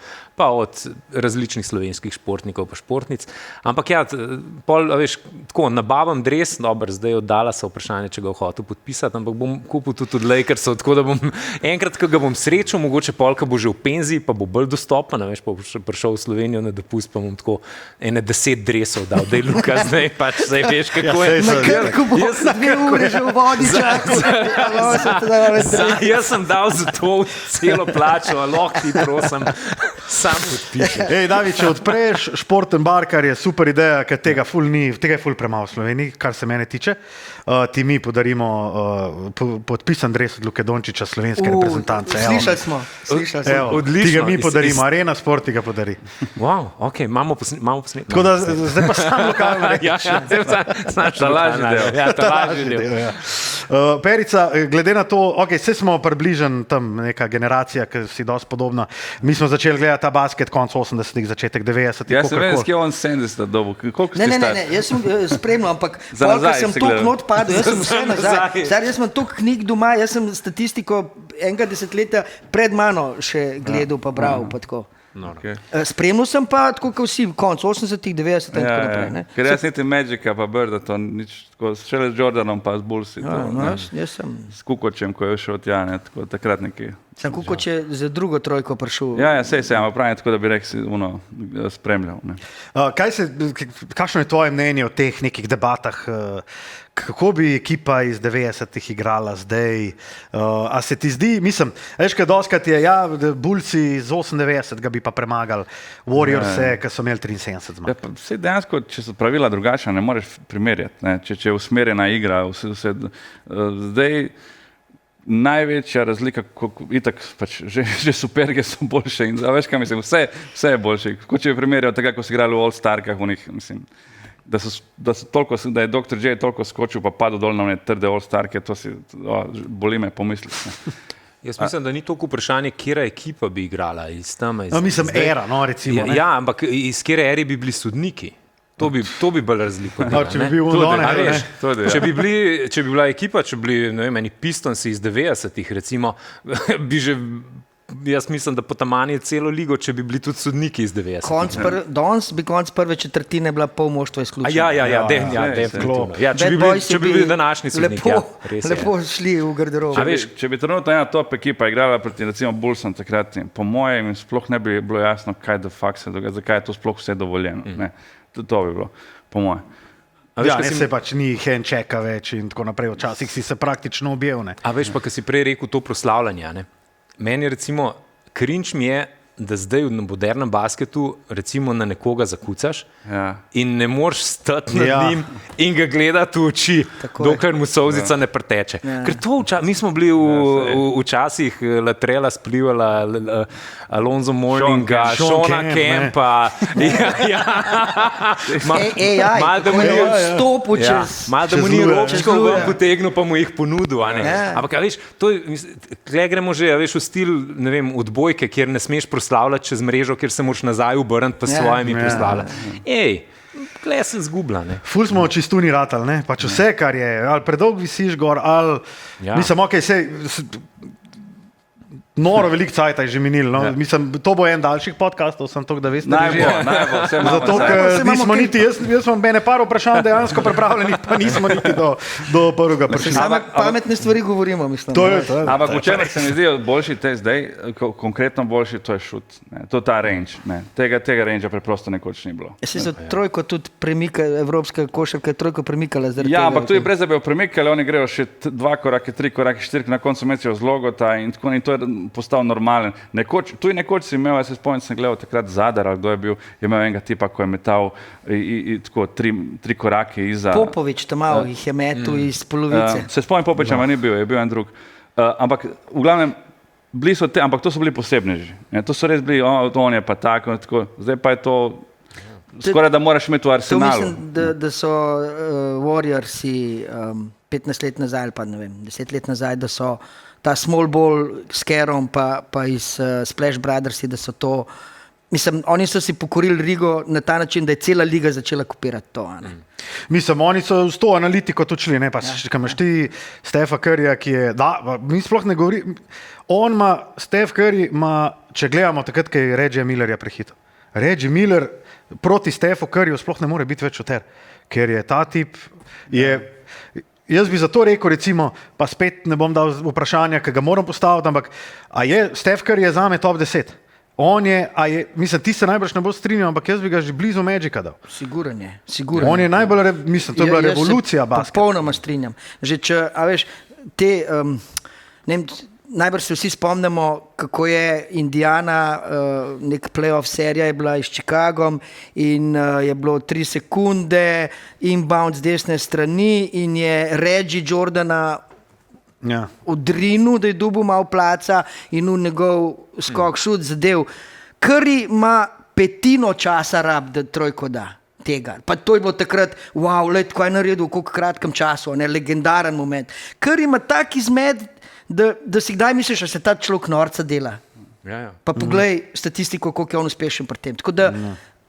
od različnih slovenskih športnikov pa športnic. Ampak ja, tako, nabavim dres, dobro, zdaj od Dallasa vprašanje, če ga v hotel podpisati, ampak bom kupil tudi od Lakersov, tako da bom enkrat, ko ga bom srečal, mogoče polka bo že v penziji, pa bo bolj dostopen, pa bo prišel v Slovenijo na dopust, pa bom tako 10 dresov dal, da je Luka zdaj, pač zdaj veš, kako je. Na Krku bo 2 ure že v vodi čakal. Jaz sem dal za to celo plačo, lahko ti prosim, sam podpišem. David, če odpreš športen bar, kar je super ideja, ker tega je ful premalo v Sloveniji, kar se mene tiče, ti mi podarimo podpisan dres od Luke Dončića, slovenske reprezentance. Slišali smo. Odlično. Ti ga mi podarimo, Arena Sport ti ga podari. Wow, ok, imamo posnetek. Tako da zdaj pa sam lokalno reči. Ta lažji del. Perica, glede na to, ok, vse smo približen tam neka generacija, ki si dosti podobna. Mi smo začeli gledati ta basket konc 80-ih, začetek 90-ih. Jaz sem vedel, kje je on 70 dobo. Koliko ste Ne, stari? jaz sem spremljal, ampak Za nazaj sem si toliko gledal. not padel, jaz sem vse nazaj. nazaj. Zdaj, jaz imam toliko knjig doma, jaz sem statistiko enega desetletja pred mano še gledal pa bral. Pa tako. Okay. Spremljal sem pa tako, kot vsi, konc 80-ih, 90-ih in tako naprej. Ne. Ker jaz niti Magica pa Birda, to nič, tako, šele z Jordanom pa z Bullsi, Jaz sem. s Kukočem, ko je šel tja, ne, tako, takrat nekje. Sem kako če za drugo trojko prišel. Ja, sej, ampak pravim tako, da bi rekel, spremljal. Ne. Kakšno je tvoje mnenje o teh nekih debatah? Kako bi ekipa iz 90-ih igrala zdaj? A se ti zdi, mislim, veš, kaj doskrat je, Bullsi z 98 ga bi pa premagali, Warriors-e, ki so imeli 73 zmag. Ja, vse dejansko, če so pravila drugačna, ne moreš primerjati. Ne. Če je usmerjena igra, zdaj največja razlika, itak, pač, že superge so boljše in veš, kaj mislim, vse je boljše. Ko če je primerjal tega, ko so igrali v All-Starkah, mislim, da je Dr. J toliko skočil, pa padel dol na one trde All-Starke, boli me pomisliti. Jaz mislim, da ni toliko vprašanje, kjera ekipa bi igrala iz tam. Mislim, era, recimo. Ja, ampak iz kjere eri bi bili sodniki. To bi bolj razlikovalo. Če bi bil v Londonu. Če bi bila ekipa, če bi bili, ne vem, eni Pistonsi iz 90-ih, recimo, bi že, jaz mislim, da potamani celo ligo, če bi bili tudi sodniki iz 90-ih. Danes bi konc prve četrtine bila pol moštva izključena. Definitivno. Ja, če bi bili današnji sodniki. Lepo šli v garderobo. Če bi trenutno ena top ekipa igrala proti recimo Bullsom takrat, po mojem sploh ne bi bilo jasno, kaj de facto se dogaja, zakaj je to sploh vse dovoljeno. To bi bilo, po mojem. Ja, se pač ni handchecka več in tako naprej. Včasih si se praktično objel. A veš pa, ko si prej rekel to proslavljanje, ne? Meni recimo, cringe mi je, da zdaj v modernem basketu recimo na nekoga zakucaš in ne moreš stati nad njim in ga gledati v oči, dokler mu solzica ne preteče. Ker to mi smo bili včasih Latrella splivala, Alonzo Mourninga, Shona Kempa. Malo da mu ni robčkov ven potegnil, pa mu jih ponudil. Ampak veš, tukaj gremo že v stil, ne vem, odbojke, kjer ne smeš proslavljati čez mrežo, kjer se moraš nazaj obrniti pa s svojimi proslavljati. Tukaj se zgubla. Ful smo čistuni ratali, pač vse, kar je, ali predolg visiš gor, ali mislim, okej, noro veliko cajta je že minil. Mislim, to bo en daljših podcastov, sem to, da veste. Najbolj, vse imamo. Zato, ker nismo niti, jaz imam bene par vprašanj dejansko pripravljenih, pa nismo niti do prvega prišli. Pametne stvari govorimo, mislim. Ampak v čemer se mi zdi boljši te zdaj, konkretno boljši, to je šut. To je ta range. Tega rangea preprosto nekoč ni bilo. Se za trojko tudi premika, evropska košarka je trojko premikala. Ja, ampak tu je brez, da bi jo premikali, oni grejo še 2 korake, 3 korake, 4, na koncu mečejo z logota in tako, in to je postal normalen. Tu je nekoč si imel, jaz se spomnim, sem gledal takrat Zadar, ali kdo je bil, je imel enega tipa, ko je metal tako 3 korake iza. Popovič tam malo jih je metal iz polovice. Se spomnim Popoviča, ni bil, je bil en drug. Ampak v glavnem, ampak to so bili posebneži. To so res bili, on je pa tako, zdaj pa je to skoraj, da moraš imeti v arsenalu. Mislim, da so Warriorsi 15 let nazaj, ali pa ne vem, 10 let nazaj, da so ta small ball s Kerom pa iz Splash Brothersi, da so to, mislim, oni so si pokorili ligo na ta način, da je cela liga začela kopirati to. Mislim, oni so s to analitiko tudi šli, pa če imaš ti Stefa Curryja, ki je, mi sploh ne govori, Steph Curry ima, če gledamo takrat, ko je Reggie Millerja prehitel. Reggie Miller proti Stephu Curryju sploh ne more biti več oter, ker je ta tip, jaz bi zato rekel, recimo, pa spet ne bom dal vprašanja, ki ga moram postaviti, ampak Steph Curry je zame top 10. Mislim, ti se najbrž ne bo strinjal, ampak jaz bi ga že blizu Magica dal. Siguran je. On je najbolj, mislim, to je bila revolucija basketa. Popolnoma strinjam. Že če, veš, najbrž se vsi spomnimo, kako je Indiana, nek playoff serija je bila s Chicagom in je bilo 3 sekunde, inbound z desne strani in je Reggie Jordana odrinil, da je dobil malo placa in v njegov skok šut zadev. Curry ima petino časa rab, da trojko da tega. Pa to je bilo takrat, wow, tako je naredil v koliko kratkem času, legendaren moment. Curry ima tak izmed, da si kdaj misliš, da se ta človek norca dela. Pa poglej statistiko, koliko je on uspešen pri tem. Tako da,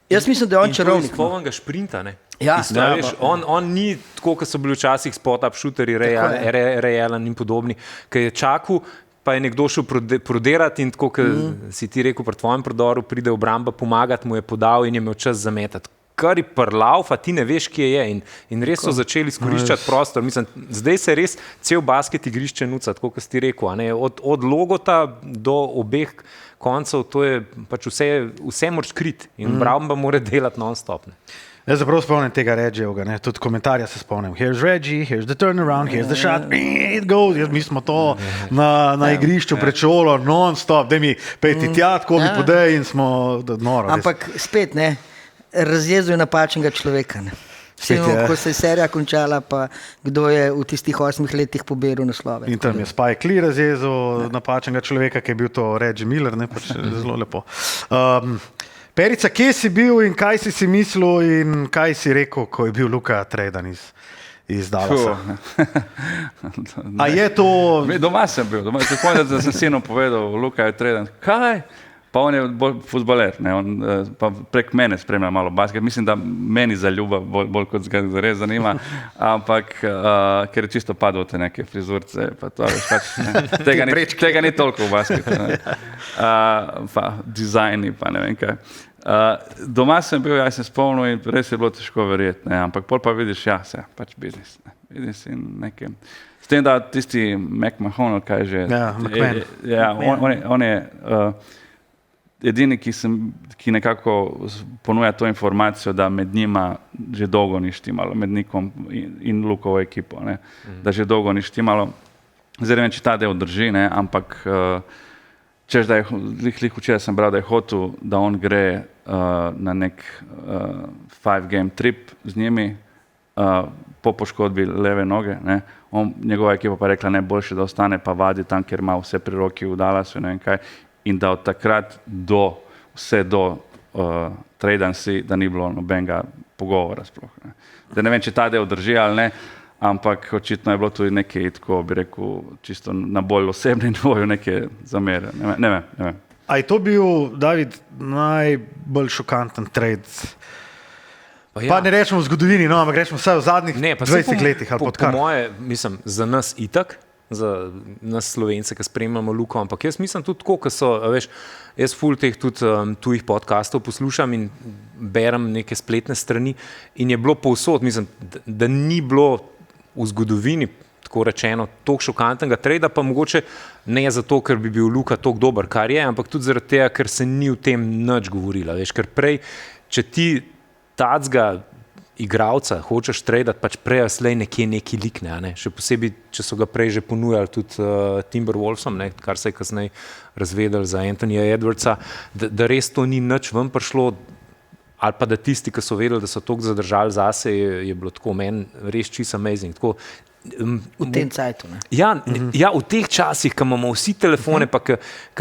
jaz mislim, da je on čarovnik. Izpovanga šprinta, ne? Ja. Veš, on ni tako, kot so bili včasih spot-up shooterji, Ray Allen in podobni, ki je čakal, pa je nekdo šel prodirati in tako, kot si ti rekel, pri tvojem prodoru pride obramba pomagati, mu je podal in je imel čas zametati. Kar je prlaufa, ti ne veš, kje je in res so začeli izkoriščati prostor. Mislim, zdaj se res cel basket igrišče nuca, tako kot si ti rekel. Od logota do obeh koncev, to je pač vse moraš kriti in obramba mora delati non-stop. Jaz se prav spomnim tega Reggijevga, tudi komentarja se spomnim. Here's Reggie, here's the turnaround, here's the shot, it goes. Mi smo to na igrišču pred šolo non-stop, da mi pejti tja, tako mi podej in smo noro. Ampak spet ne. Razjezil je napačnega človeka. Ko se je serija končala, pa kdo je v tistih 8 letih poberal naslove. In tam je Spike Lee razjezil napačnega človeka, ki je bil to Reggie Miller, pač zelo lepo. Perica, kje si bil in kaj si mislil in kaj si rekel, ko je bil Luka Trejdan iz Dallasa? A je to... Doma sem bil, da sem sinu povedal, Luka je Trejdan. Kaj? Pa on je bolj futbaler, on pa prek mene spremlja malo basket. Mislim, da meni zaljuba bolj kot ga zares zanima, ampak ker je čisto padlo te neke frizurce, pa to veš pač, tega ni toliko v basketu. Pa dizajni, pa ne vem kaj. Doma sem bil, jaz sem spomnil in res je bilo težko verjeti, ampak pol pa vidiš, se pač biznis in nekaj. S tem, da tisti McMahon, kaj že, on je edini, ki nekako ponuja to informacijo, da med njima že dolgo ni štimalo, med Nikom in Lukovo ekipo, da že dolgo ni štimalo. Zdaj ne vem, če ta del drži, ampak češ, da je, včeraj sem bral, da je hotel, da on gre na nek 5-game trip z njimi po poškodbi leve noge. Njegova ekipa pa rekla, ne, boljše, da ostane pa vadi tam, ker ima vse pri roki v Dallasu, ne vem kaj. In da od takrat vse do Trejdansi, da ni bilo nobenega pogovora sploh. Da ne vem, če ta del drži ali ne, ampak očitno je bilo tudi nekaj, tako bi rekel, čisto na bolj osebni nivoju neke zamere. Ne vem. A je to bil, David, najbolj šokanten trade? Pa ne rečemo v zgodovini, ampak rečemo vsaj v zadnjih 20 letih ali podkar. Po moje, mislim, za nas itak, za nas Slovence, ki spremljamo Luko, ampak jaz mislim tudi tako, ko so, veš, jaz ful teh tudi tujih podcastov poslušam in berem neke spletne strani in je bilo povsod, mislim, da ni bilo v zgodovini, tako rečeno, toliko šokantnega trejda, pa mogoče ne zato, ker bi bil Luka toliko dober, kar je, ampak tudi zaradi tega, ker se ni v tem nič govorila, veš, ker prej, če ti tacga igralca hočeš tradati, pač prej slej nekje neki likne, še posebej, če so ga prej že ponujali tudi Timberwolvesom, kar se je kasneje razvedel za Anthonyja Edwardsa, da res to ni nič ven prišlo, ali pa da tisti, ki so vedeli, da so toliko zadržali zase, je bilo tako meni res čisto amazing. Tako, v tem cajtu, ne? Ja, v teh časih, ko imamo vsi telefone, pa ko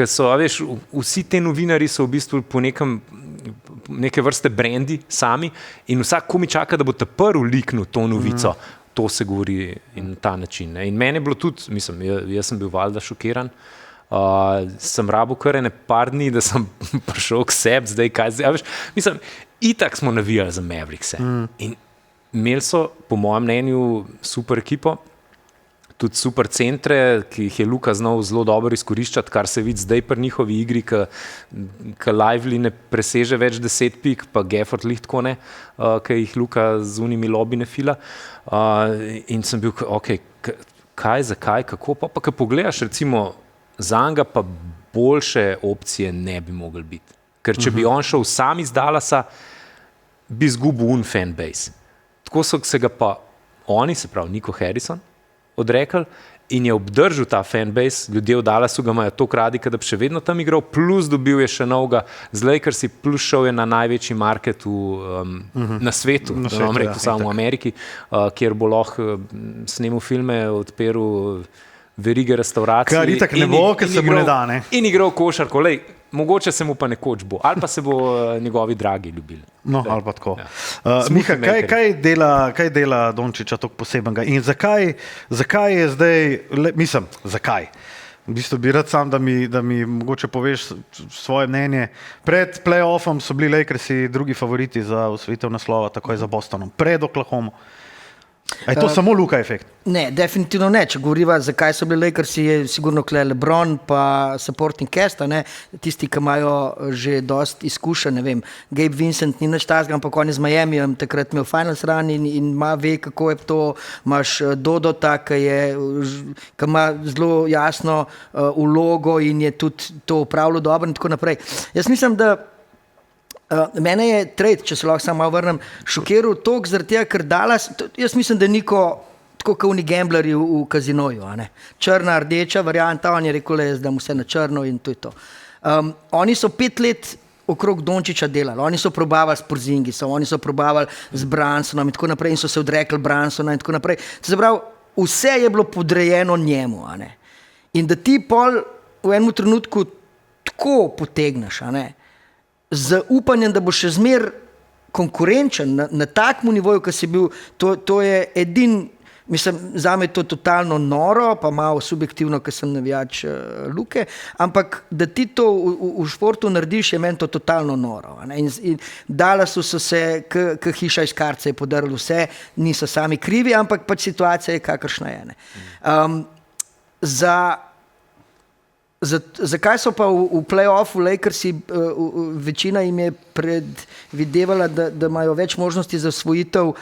so, veš, vsi te novinari so v bistvu po neke vrste brendi sami in vsak komi čaka, da bo ta prvi liknil to novico. To se govori in na ta način. In meni je bilo tudi, mislim, jaz sem bil valjda šokiran, sem rabil kar par dni, da sem prišel k sebi, zdaj kaj zdaj, veš, mislim, itak smo navijali za Maverickse in imeli so, po mojem mnenju, super ekipo, tudi super centre, ki jih je Luka znal zelo dobro izkoriščati, kar se vidi zdaj pri njihovi igri, ki Lively ne preseže več 10 pik, pa Gafford lih tako ne, ki jih Luka z unimi lobi ne fila. In sem bil, zakaj, kako, pa ko pogledaš, recimo, zanga pa boljše opcije ne bi mogli biti. Ker če bi on šel sam iz Dallasa, bi izgubil fanbase. Tako so se ga pa oni, se pravi Nico Harrison, odrekli in je obdržal ta fanbase, ljudje v Dallasu ga imajo toliko radi, da bi še vedno tam igral, plus dobil je še novega z Lakersi, plus šel je na največji market na svetu, da vam rekel, samo v Ameriki, kjer bo lahko snemal filme, odprl verige restauracij. Kar itak ne bo, ker se mu ne da, ne? In igral košarko, mogoče se mu pa nekoč bo, ali pa se bo njegovi dragi ljubili. No, ali pa tako. Miha, kaj dela Dončića tako posebnega in zakaj je zdaj, mislim, zakaj? V bistvu bi rad sam, da mi mogoče poveš svoje mnenje. Pred play-offom so bili Lakersi drugi favoriti za osvojitev naslova, takoj za Bostonom. Pred Oklahoma. Je to samo Luka efekt? Ne, definitivno ne. Če govoriva, zakaj so bili Lakersi, je sigurno LeBron pa supporting cast, ne? Tisti, ki imajo že dost izkušenj, ne vem, Gabe Vincent ni nič tazga, ampak on je z Miamijem takrat imel finals run in ve, kako je to. Imaš Dodota, ki ima zelo jasno vlogo in je tudi to upravljal dobro in tako naprej. Jaz mislim, da mene je trade, če se lahko samo malo vrnem, šokiral toliko zaradi tega, ker Dallas, jaz mislim, da niko tako kot oni gamblerji v kazinoju, a ne. Črna, rdeča varianta, on je rekel, da mu vse na črno in to je to. Oni so 5 let okrog Dončića delali, oni so probavali s Porzingisom, oni so probavali z Bransonom in tako naprej in so se odrekli Bransona in tako naprej. Se pravi, vse je bilo podrejeno njemu, a ne. In da ti pol v enem trenutku tako potegneš, a ne, z upanjem, da bo še zmer konkurenčen na takem nivoju, ki si bil, to je mislim, zame je to totalno noro, pa malo subjektivno, ker sem navijač Luke, ampak da ti to v športu narediš, je meni to totalno noro. In Dallasu so se, k hiša iz karce je podarili vse, niso sami krivi, ampak pač situacija je kakršna je. Zakaj so pa v play-offu Lakersi, večina jim je predvidevala, da imajo več možnosti za osvojitev,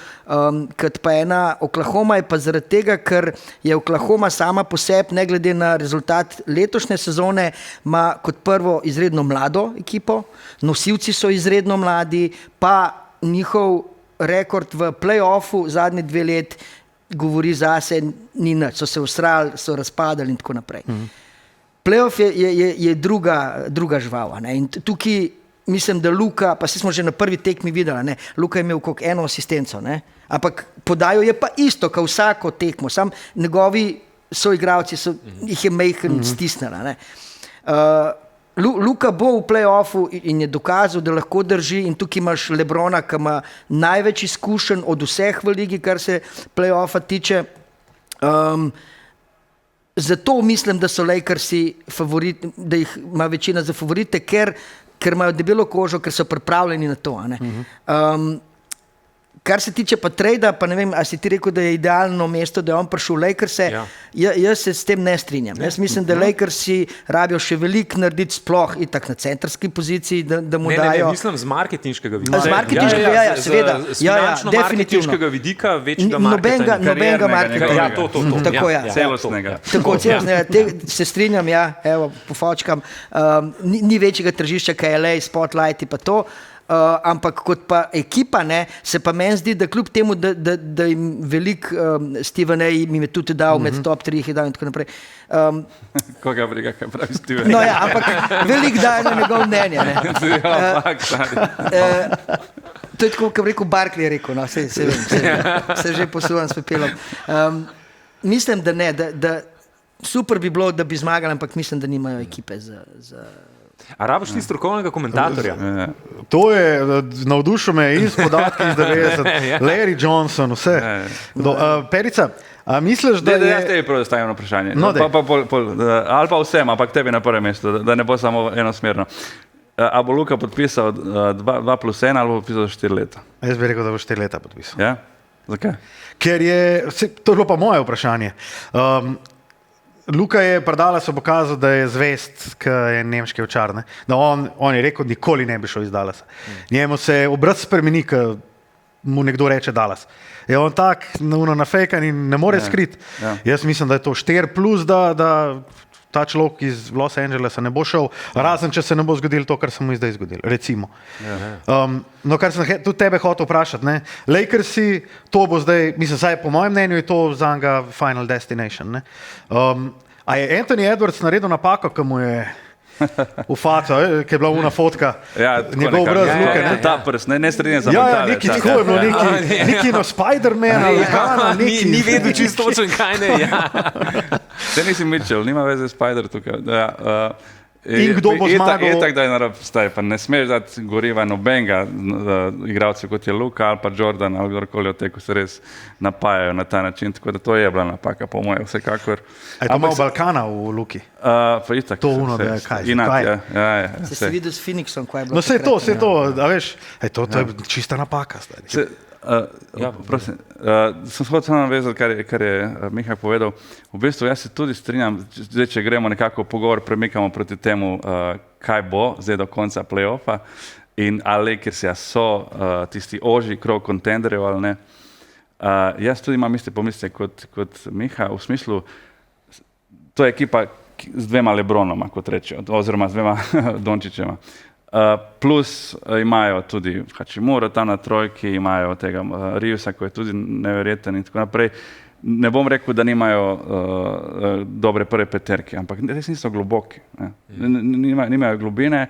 kot pa ena Oklahoma, je pa zaradi tega, ker je Oklahoma sama po sebi, ne glede na rezultat letošnje sezone, ima kot prvo izredno mlado ekipo, nosilci so izredno mladi, pa njihov rekord v play-offu zadnji 2 let govori zase, ni nič, so se usrali, so razpadali in tako naprej. Playoff je druga žval. In tukaj mislim, da Luka, pa smo že na prvi tekmi videli, Luka je imel koliko 1 asistenco, ampak podajo je pa isto, kot vsako tekmo, sam njegovi soigralci jih je majhen stisnili. Luka bo v play-offu in je dokazal, da lahko drži in tukaj imaš LeBrona, ki ima največ izkušenj od vseh v ligi, kar se play-offa tiče. Zato mislim, da so Lakersi favoriti, da jih ima večina za favorite, ker imajo debelo kožo, ker so pripravljeni na to. Kar se tiče pa trejda, pa ne vem, a si ti rekel, da je idealno mesto, da je on prišel v Lakerse, jaz se s tem ne strinjam. Jaz mislim, da Lakersi rabijo še veliko narediti, sploh itak na centrski poziciji, da mu dajo. Ne, mislim z marketinškega vidika. Z marketinškega, seveda. Z finančno-marketinškega vidika večjega marketinga. Nobenega marketinga. Ja, to. Tako, celostnega. Tako, se strinjam, evo, pofočkam. Ni večjega tržišča, kaj LA, Spotlight in pa to. Ampak kot pa ekipa, se pa meni zdi, da kljub temu, da jim veliko Steven A. jim je tudi dal med top 3 jih je dal in tako naprej. Koga briga, kaj pravi Steven A. No ja, ampak veliko daje na njegov mnenje. To je tako, kot rekel Barkley, je rekel, se že posuvam s pepelom. Mislim, da ne, da super bi bilo, da bi zmagali, ampak mislim, da nimajo ekipe za A rabiš ti strokovnega komentatorja? To je, navdušil me iz podatki iz 90, Larry Johnson, vse. Perica, a misliš, da je... Jaz tebi prav zastavim vprašanje. Ali pa vsem, ampak tebi na prvem mestu, da ne bo samo enosmerno. A bo Luka podpisal 2+1 ali bo podpisal 4 leta? Jaz bi rekel, da bo 4 leta podpisal. Ja? Zakaj? Ker to je bilo pa moje vprašanje. Luka je predala so pokazal, da je zvest, ki je nemški ovčar. Da on je rekel, nikoli ne bi šel iz Dallasa. Njemu se obraz spremeni, ko mu nekdo reče Dallas. Je on tak nafejkan in ne more skriti. Jaz mislim, da je to 4+, da ta človek iz Los Angelesa ne bo šel, razen če se ne bo zgodilo to, kar se mu je zdaj zgodilo. Recimo. No, kar sem tudi tebe hotel vprašati. Lakersi, to bo zdaj, mislim, saj po mojem mnenju je to za njega final destination. A je Anthony Edwards naredil napako, ki mu je v faco, ki je bila una fotka, njegov obraz Luke. Ta prst, ne strinjam za mentale. Neki tako je bilo, neki Spider-Man ali Gana. Ni vedel čisto točno, kaj ne. Te nisi Mitchell, nima veze Spider tukaj. In kdo bo zmagal? Je tako, da je naravstaje, pa ne smeš dati goriva nobenega igralca, kot je Luka ali pa Jordan ali kdorkoli od teh, ko se res napajajo na ta način, tako da to je bila napaka, po mojem, vsekakor. Je to malo Balkana v Luki? Pa itak. To uno, da je kaj? Se si videl s Phoenixom, kaj je bilo? No, vse to, a veš, to je čista napaka. Prosim, sem se hotel navezati, kar je Miha povedal. V bistvu jaz se tudi strinjam, zdaj, če gremo nekako pogovor, premikamo proti temu, kaj bo zdaj do konca play-offa in ali Lakersi so tisti ožji krog kontenderjev ali ne. Jaz tudi imam iste pomisle kot Miha, v smislu, to je ekipa z dvema Lebronoma, kot rečejo, oziroma z dvema Dončićema. Plus imajo tudi Hachimura tam na trojki, imajo tega Reevesa, ko je tudi neverjeten in tako naprej. Ne bom rekel, da nimajo dobre prve peterke, ampak res niso globoki. Nimajo globine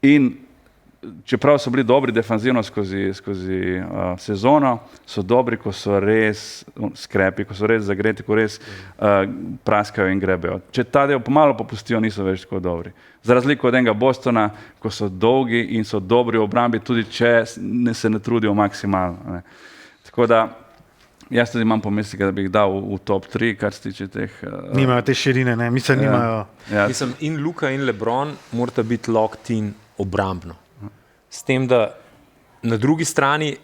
in čeprav so bili dobri defanzivno skozi sezono, so dobri, ko so res skrepi, ko so res zagreti, ko res praskajo in grebejo. Če ta del pomalo popustijo, niso več tako dobri. Za razliko od enega Bostona, ko so dolgi in so dobri v obrambi, tudi če se ne trudijo maksimalno. Tako da jaz tudi imam pomisleke, da bi jih dal v top 3, kar se tiče teh... Nimajo te širine, ne? Mislim, nimajo... Mislim, in Luka in LeBron morata biti locked in obrambno. S tem, da na drugi strani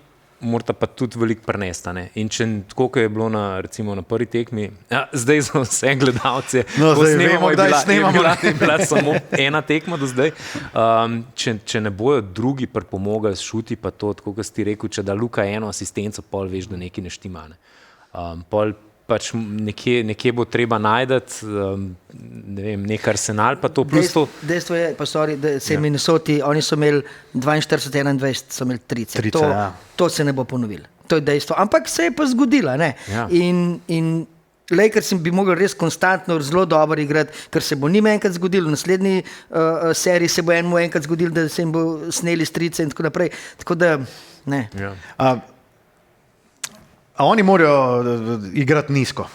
morata pa tudi veliko prenesti. In če tako, kot je bilo recimo na prvi tekmi, zdaj za vse gledalce, je bila samo ena tekma do zdaj, če ne bojo drugi pripomogali s šuti, pa to, tako kot si ti rekel, če da Luka eno asistenco, pol veš, da nekaj ne štima. Pol pač nekje bo treba najdeti, ne vem, nek arsenal, pa to plus to... Dejstvo je, pa sorry, da se Minnesoti, oni so imeli 42-21, so imeli 30. To se ne bo ponovilo. To je dejstvo. Ampak se je pa zgodilo, ne? Ja. In Lakersi bi mogli res konstantno zelo dobro igrati, ker se bo njim enkrat zgodilo, v naslednji seriji se bo enemu enkrat zgodilo, da se jim bo sneli strice in tako naprej. Tako da, ne. Ja. A oni morajo igrati nizko.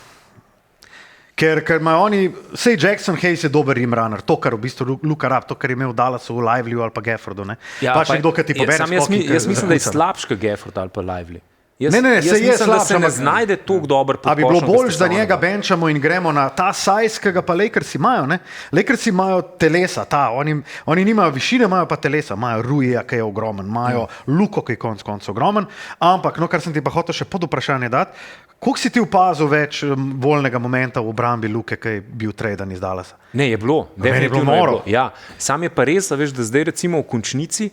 Ker imajo oni, sej Jackson Hayes je dober rim runner, to, kar v bistvu Luka rab, to, kar je imel Dallasu v Livelyju ali pa Gaffordu. Ja, pač nekdo, ki ti pobere skoki. Jaz mislim, da je slabš kot Gafford ali pa Lively. Jaz mislim, da se ne znajde toliko dober pod košem. A bi bilo bolj, da njega benčamo in gremo na ta size, ki ga pa Lakersi imajo. Lakersi imajo telesa, oni nimajo višine, imajo pa telesa, imajo Ruija, ki je ogromen, imajo Luko, ki je konec ogromen, ampak, kar sem ti pa hotel še pod vprašanje dati, koliko si ti opazil več voljnega momenta v obrambi Luke, ki je bil traden iz Dallasa? Ne, je bilo. Definitivno je bilo. Ja. Sam je pa res, da zdaj recimo v končnici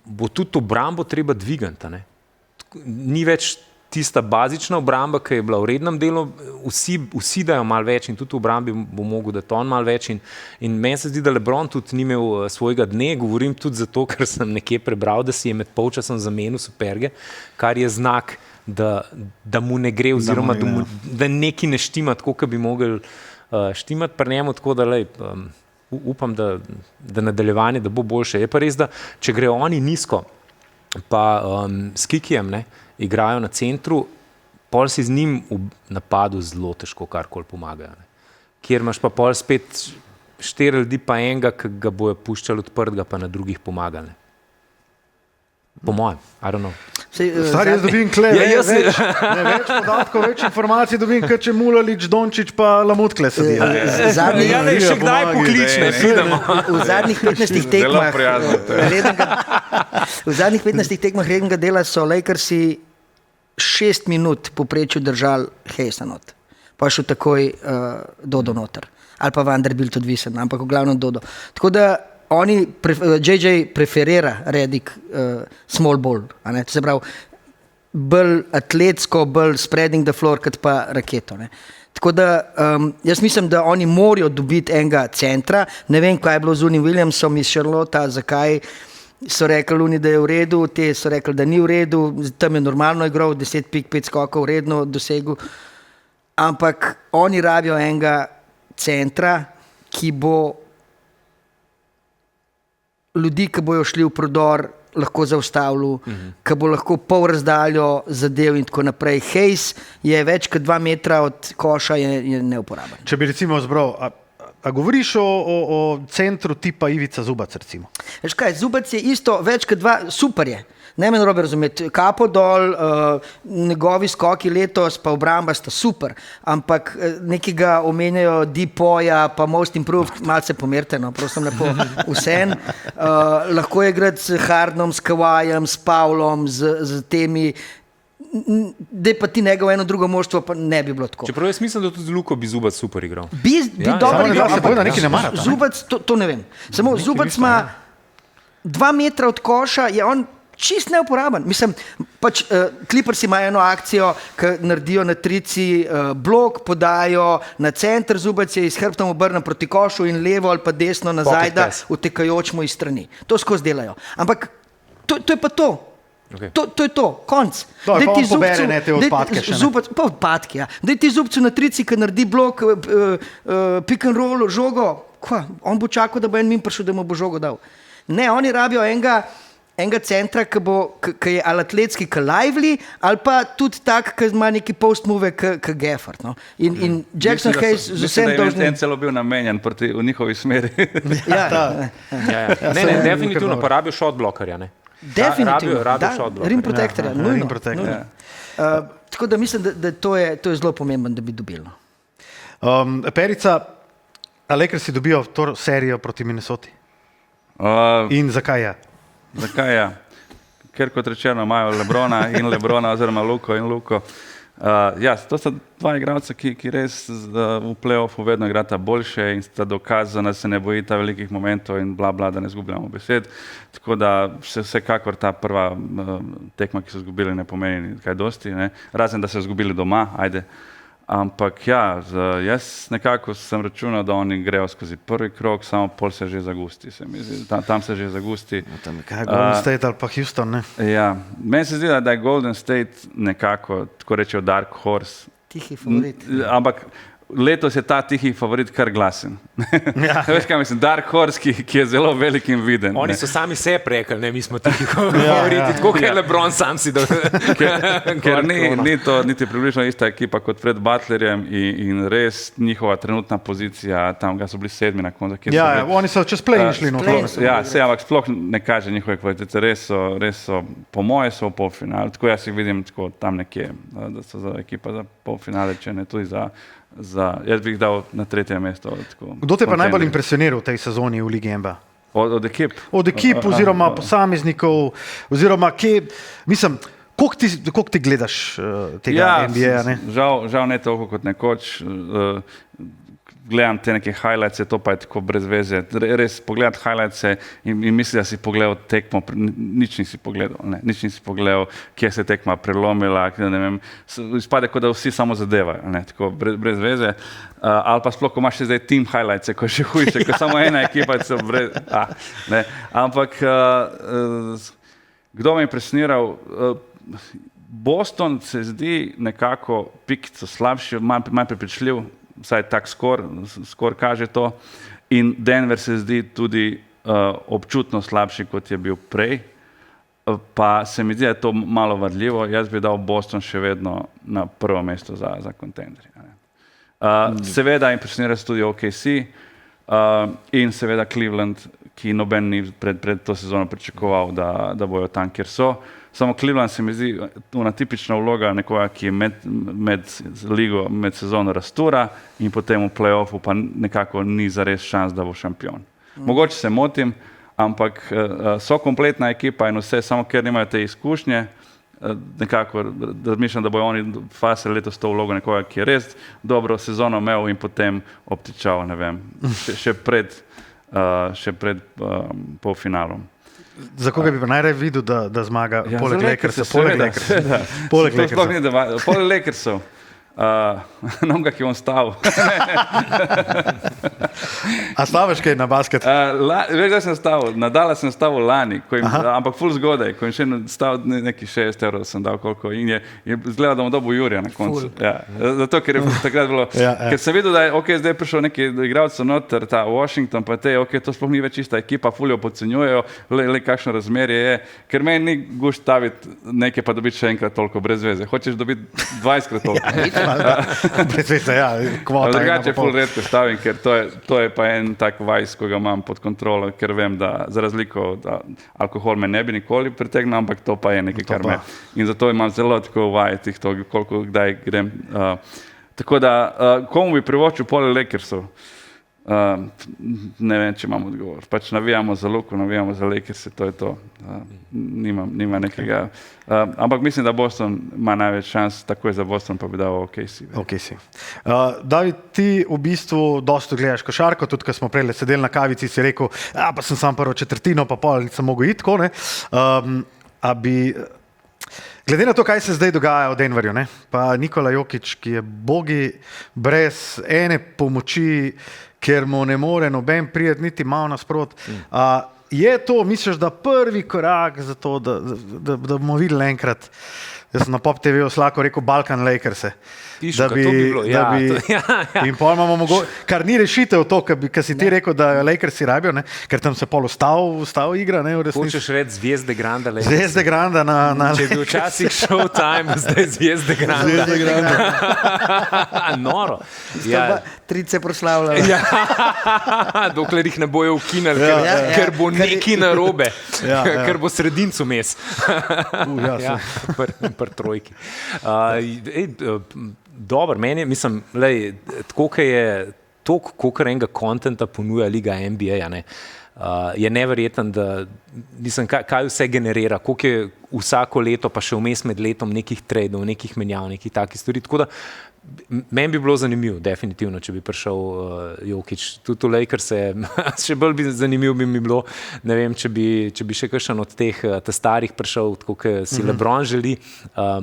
bo tudi obrambo treba dvigati, ni več tista bazična obramba, ki je bila v rednem delu, vsi dajo malo več in tudi v obrambi bo mogel dati on malo več in meni se zdi, da LeBron tudi ni imel svojega dne, govorim tudi zato, ker sem nekje prebral, da si je med polčasom zamenil superge, kar je znak, da mu ne gre oziroma da neki ne štima tako, kot bi mogel štimati pri njemu, tako da upam, da nadaljevanje, da bo boljše. Je pa res, da če grejo oni nizko, pa s Kikijem igrajo na centru, pol si z njim v napadu zelo težko karkoli pomagajo. Kjer imaš pa pol spet 4 ljudi pa enega, ki ga bojo puščali odprtega, pa na drugih pomagali. Po mojem, I don't know. Stari, jaz dobim več podatkov, več informacij dobim, kot če Mulalič, Dončić pa Lamutkle sedijo. Še kdaj poklične, vidimo. V zadnjih 15 tekmah v zadnjih 15 tekmah rednega dela so Lakersi 6 minut povprečju držali Hayesa not. Pa šel takoj Dodo noter. Ali pa Vanderbilt odvisen, ampak v glavnem Dodo. Tako da JJ preferira Redick small ball, to se pravi bolj atletsko, bolj spreading the floor, kot pa raketo. Tako da jaz mislim, da oni morajo dobiti enega centra, ne vem, kaj je bilo z Unim Williamsom iz Charlotta, zakaj so rekli Uni, da je v redu, te so rekli, da ni v redu, tam je normalno igral, 10 pik, 5 skokov, redno dosegel, ampak oni rabijo enega centra, ki bo ljudi, ki bojo šli v prodor, lahko zaustavili, ki bo lahko pol razdaljo zadev in tako naprej. Hayes je več kot 2 metra od koša, je neuporaben. Če bi recimo zbral, A govoriš o centru tipa Ivica Zubac, recimo? Veš kaj, Zubac je isto, več kot dva, super je. Ne me narobe razumeti, kapo dol, njegovi skoki letos, pa obramba sta super, ampak nekega omenjajo Deepoja, pa Most Improved, malce pomerite, no, prosim lepo, vsem. Lahko je igrati s Hardnom, s Kawajem, s Pavlom, z temi, da pa ti njegov eno drugo moštvo, pa ne bi bilo tako. Čeprav jaz mislim, da tudi Luko bi Zubac super igral. Bi dobro igral, nekaj ne marata, Zubac, to ne vem. Samo Zubac ima 2 metra od koša, je on čist neuporaben. Mislim, pač Clippers ima eno akcijo, ki naredijo na trici blok, podajo na center, Zubac je iz hrbtom obrnen proti košu in levo ali pa desno nazaj, da utekajoč mu iz strani. To skozi delajo. Ampak to je pa to. Okay. To je to, konc. Daj pa on pobere ne te odpadke še, ne? Pa odpadke, ja. Daj ti Zubcu na trici, ki naredi blok, pick and roll, žogo, on bo čakal, da bo en min prišel, da mu bo žogo dal. Ne, oni rabijo enega centra, ki je ali atletski, ki Lively, ali pa tudi tak, ki ima neki post-move, ki Gafford. No? In Jackson Hayes z vsem dolžnim... Mislim, da je en celo bil namenjen v njihovi smeri. Ne, definitivno pa rabijo shot blokerja, ne? Definitivno, rim protektorja, nujno. Tako da mislim, da to je zelo pomembno, da bi dobili. Perica, a Lakersi dobijo to serijo proti Minnesoti? In zakaj je? Zakaj je? Ker kot rečeno imajo Lebrona oziroma Luko in Luko. To sta dva igralca, ki res v play-offu vedno igrata boljše in sta dokazana, da se ne bojita velikih momentov in bla, da ne izgubljamo besed. Tako da vsekakor ta prva tekma, ki so izgubili, ne pomeni kaj dosti, ne? Razen, da so izgubili doma, ajde. Ampak jaz nekako sem računal, da oni grejo skozi prvi krog, samo pol se že zagusti, se mi zdi. Tam se že zagusti. Kaj je Golden State ali pa Houston, ne? Ja, meni se zdi, da je Golden State nekako, tako rečejo Dark Horse. Tihi favorit. Ampak letos je ta tihi favorit kar glasen. Veš kaj mislim, Dark Horse, ki je zelo velik in viden. Oni so sami sebi rekli, ne, mi smo tihi favoriti, tako kot je LeBron sam si Ker ni to niti približno ista ekipa kot pred Butlerjem in res njihova trenutna pozicija, tam ga so bili 7 na koncu. Oni so čez play šli. Ampak sploh ne kaže njihove kvalitete, res so, po moje so v polfinalu, tako jaz jih vidim tako tam nekje, da so za ekipa za polfinale, če ne tudi jaz bi jih dal na 3. mesto. Kdo te pa najbolj impresioniral v tej sezoni v Ligi NBA? Od ekip? Od ekip oziroma posameznikov, oziroma mislim, koliko ti gledaš tega NBA? Ne? Žal ne toliko kot nekoč. Gledam te neke highlights, to pa je tako brez veze. Res pogledati highlights in misli, da si pogledal tekmo, nič nisi pogledal, kje se tekma prelomila, ne vem, izpade, kot da vsi samo zadevajo, ne, tako brez veze. Ali pa sploh, ko imaš zdaj team highlights, ko je še hujše, ko samo ena ekipa so brez... ne. Ampak, kdo me je impresioniral? Boston se zdi nekako pikico slabši, manj prepričljiv, vsaj tak skor kaže to, in Denver se zdi tudi občutno slabši, kot je bil prej, pa se mi zdi, da je to malo vadljivo. Jaz bi dal Boston še vedno na prvo mesto za kontenderje. Seveda impresionira se tudi OKC in seveda Cleveland, ki noben ni pred to sezono pričakoval, da bojo tam, kjer so. Samo Cleveland se mi zdi ona tipična vloga nekoga, ki je med sezono rastura in potem v play-offu pa nekako ni zares šans, da bo šampion. Mogoče se motim, ampak so kompletna ekipa in vse, samo ker nimajo te izkušnje, nekako razmišljam, da bojo oni fase letos to vlogo nekoga, ki je res dobro sezono imel in potem obtičal, ne vem, še pred polfinalom. Za koga bi pa najraje videl, da zmaga poleg Lakersov? Poleg Lakersov. Nomga, ki je on stal. A stavaš kaj na basket? Veš, da sem stavil, Nadala sem stavil lani, ampak ful zgodaj, ko je še stavil neki 6 evrov sem dal koliko in je izgledal, da mu dobil Jurija na koncu. Zato, ker je takrat bilo, ker sem videl, da je zdaj prišel neki igralcev noter, ta Washington, pa to sploh ni več ista ekipa, ful jo podcenjujejo, le kakšno razmerje je, ker meni ni gušt staviti nekaj pa dobiti še enkrat toliko brez veze. Hočeš dobiti 20krat toliko. kvota. Drugače je ful redko stavim, ker to je pa en tak vajs, ko ga imam pod kontrolo, ker vem, da za razliko od alkohol me ne bi nikoli pritegnil, ampak to pa je nekaj, kar me. In zato imam zelo tako vajetih to, koliko kdaj grem. Tako da, komu bi privoščil pole Lakersov? Ne vem, če imam odgovor. Pač navijamo za Luko, navijamo za Lakerse, to je to. Nima nekega. Ampak mislim, da Boston ima največ šans, takoj za Boston pa bi dal OKC. David, ti v bistvu dosto gledaš košarko, tudi ko smo prej sedeli na kavici, si rekel, pa sem sam prvo četrtino, pa pol nisem mogel iti, tako, ne? Glede na to, kaj se zdaj dogaja v Denverju, ne? Pa Nikola Jokić, ki je bogi brez ene pomoči, ker mu ne more noben prijeti niti malo nasprot. Je to, misliš, da prvi korak za to, da bomo videli enkrat, jaz sem na Pop TV slako rekel Balkan Lakerse. Pišu, bi bilo, In pol imamo kar ni rešitev to, kar si ti rekel, da Lakersi rabijo, ne? Ker tam se pol ustav igra. Hočeš reči Zvezde Granda. Zvezde Granda na Če bi včasih Showtime, zdaj Zvezde Granda. Noro. Trice proslavljajo. Dokler jih ne bojo ukinali, ker bo neki narobe, ker bo sredincu mes. Pr trojki. Dobro, meni, mislim, tako, koliko enega kontenta ponuja Liga NBA, je neverjeten, da kaj vse generira, koliko je vsako leto, pa še vmes med letom nekih tradov, nekih menjav, nekih takih stvari. Tako da meni bi bilo zanimivo, definitivno, če bi prišel Jokić. Tudi v Lakers še bolj zanimivo bi mi bilo, ne vem, če bi še kakšen od teh starih prišel, tako kot si LeBron želi,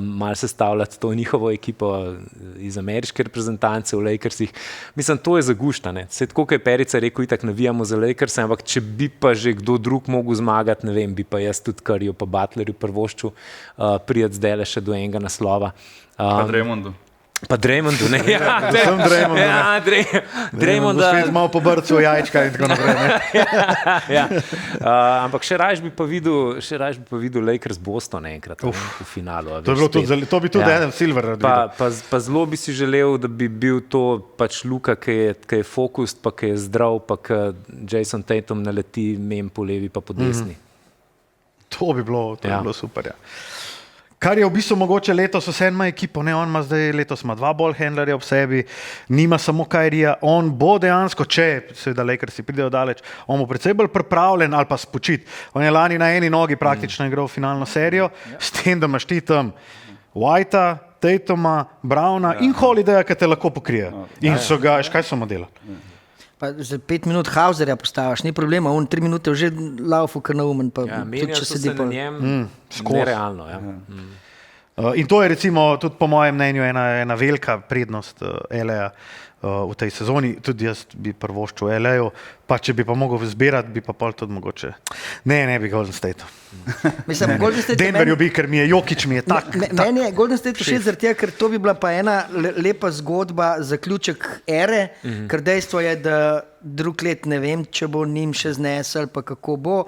malo sestavljati to njihovo ekipo iz ameriške reprezentance v Lakersih. Mislim, to je zagušta, ne. Saj tako, kot je Perica rekel, itak navijamo za Lakers, ampak če bi pa že kdo drug mogel zmagati, ne vem, bi pa jaz tudi Curryju pa Butlerju prvoščil prijeti zdajle še do enega naslova. Pa Draymondu. Pa Draymondu, ne? Sem Draymondu, ne. Draymondu. Spet malo po brcu jajčka in tako naprej, ne. Ampak še raje bi pa videl Lakers Boston enkrat v finalu. To bi tudi Adam Silver rad videl. Pa zelo bi si želel, da bi bil to pač Luka, ki je fokus, pa ki je zdrav, pa ki Jason Tatum naleti mem po levi pa po desni. To bi bilo super, Kar je v bistvu mogoče letos, vse ima ekipo, ne, on ima zdaj letos ima 2 ball handlerja ob sebi, nima samo Kyrija, on bo dejansko, če seveda Lakersi pridejo daleč, on bo precej bolj pripravljen ali pa spočit. On je lani na eni nogi praktično igral finalno serijo, s tem, da imaš ti tam Whitea, Tatuma, Browna in Holidaya, ki te lahko pokrije. In so ga, kaj so mu delali? Pa za 5 minut Hauserja postaviš, ni problema, on 3 minute že laufu kar naumen, pa tudi če sedi pa. Nerealno, In to je recimo tudi po mojem mnenju ena velika prednost LA v tej sezoni. Tudi jaz bi prvoščil LA-ju, pa če bi pa mogel zbirati, bi pa pol tudi mogoče. Ne bi Golden State. Denverju bi, ker mi je Jokić mi je tak. Meni je Golden State všeč zaradi tega, ker to bi bila pa ena lepa zgodba, zaključek ere, ker dejstvo je, da drug let ne vem, če bo njim še znesel, pa kako bo.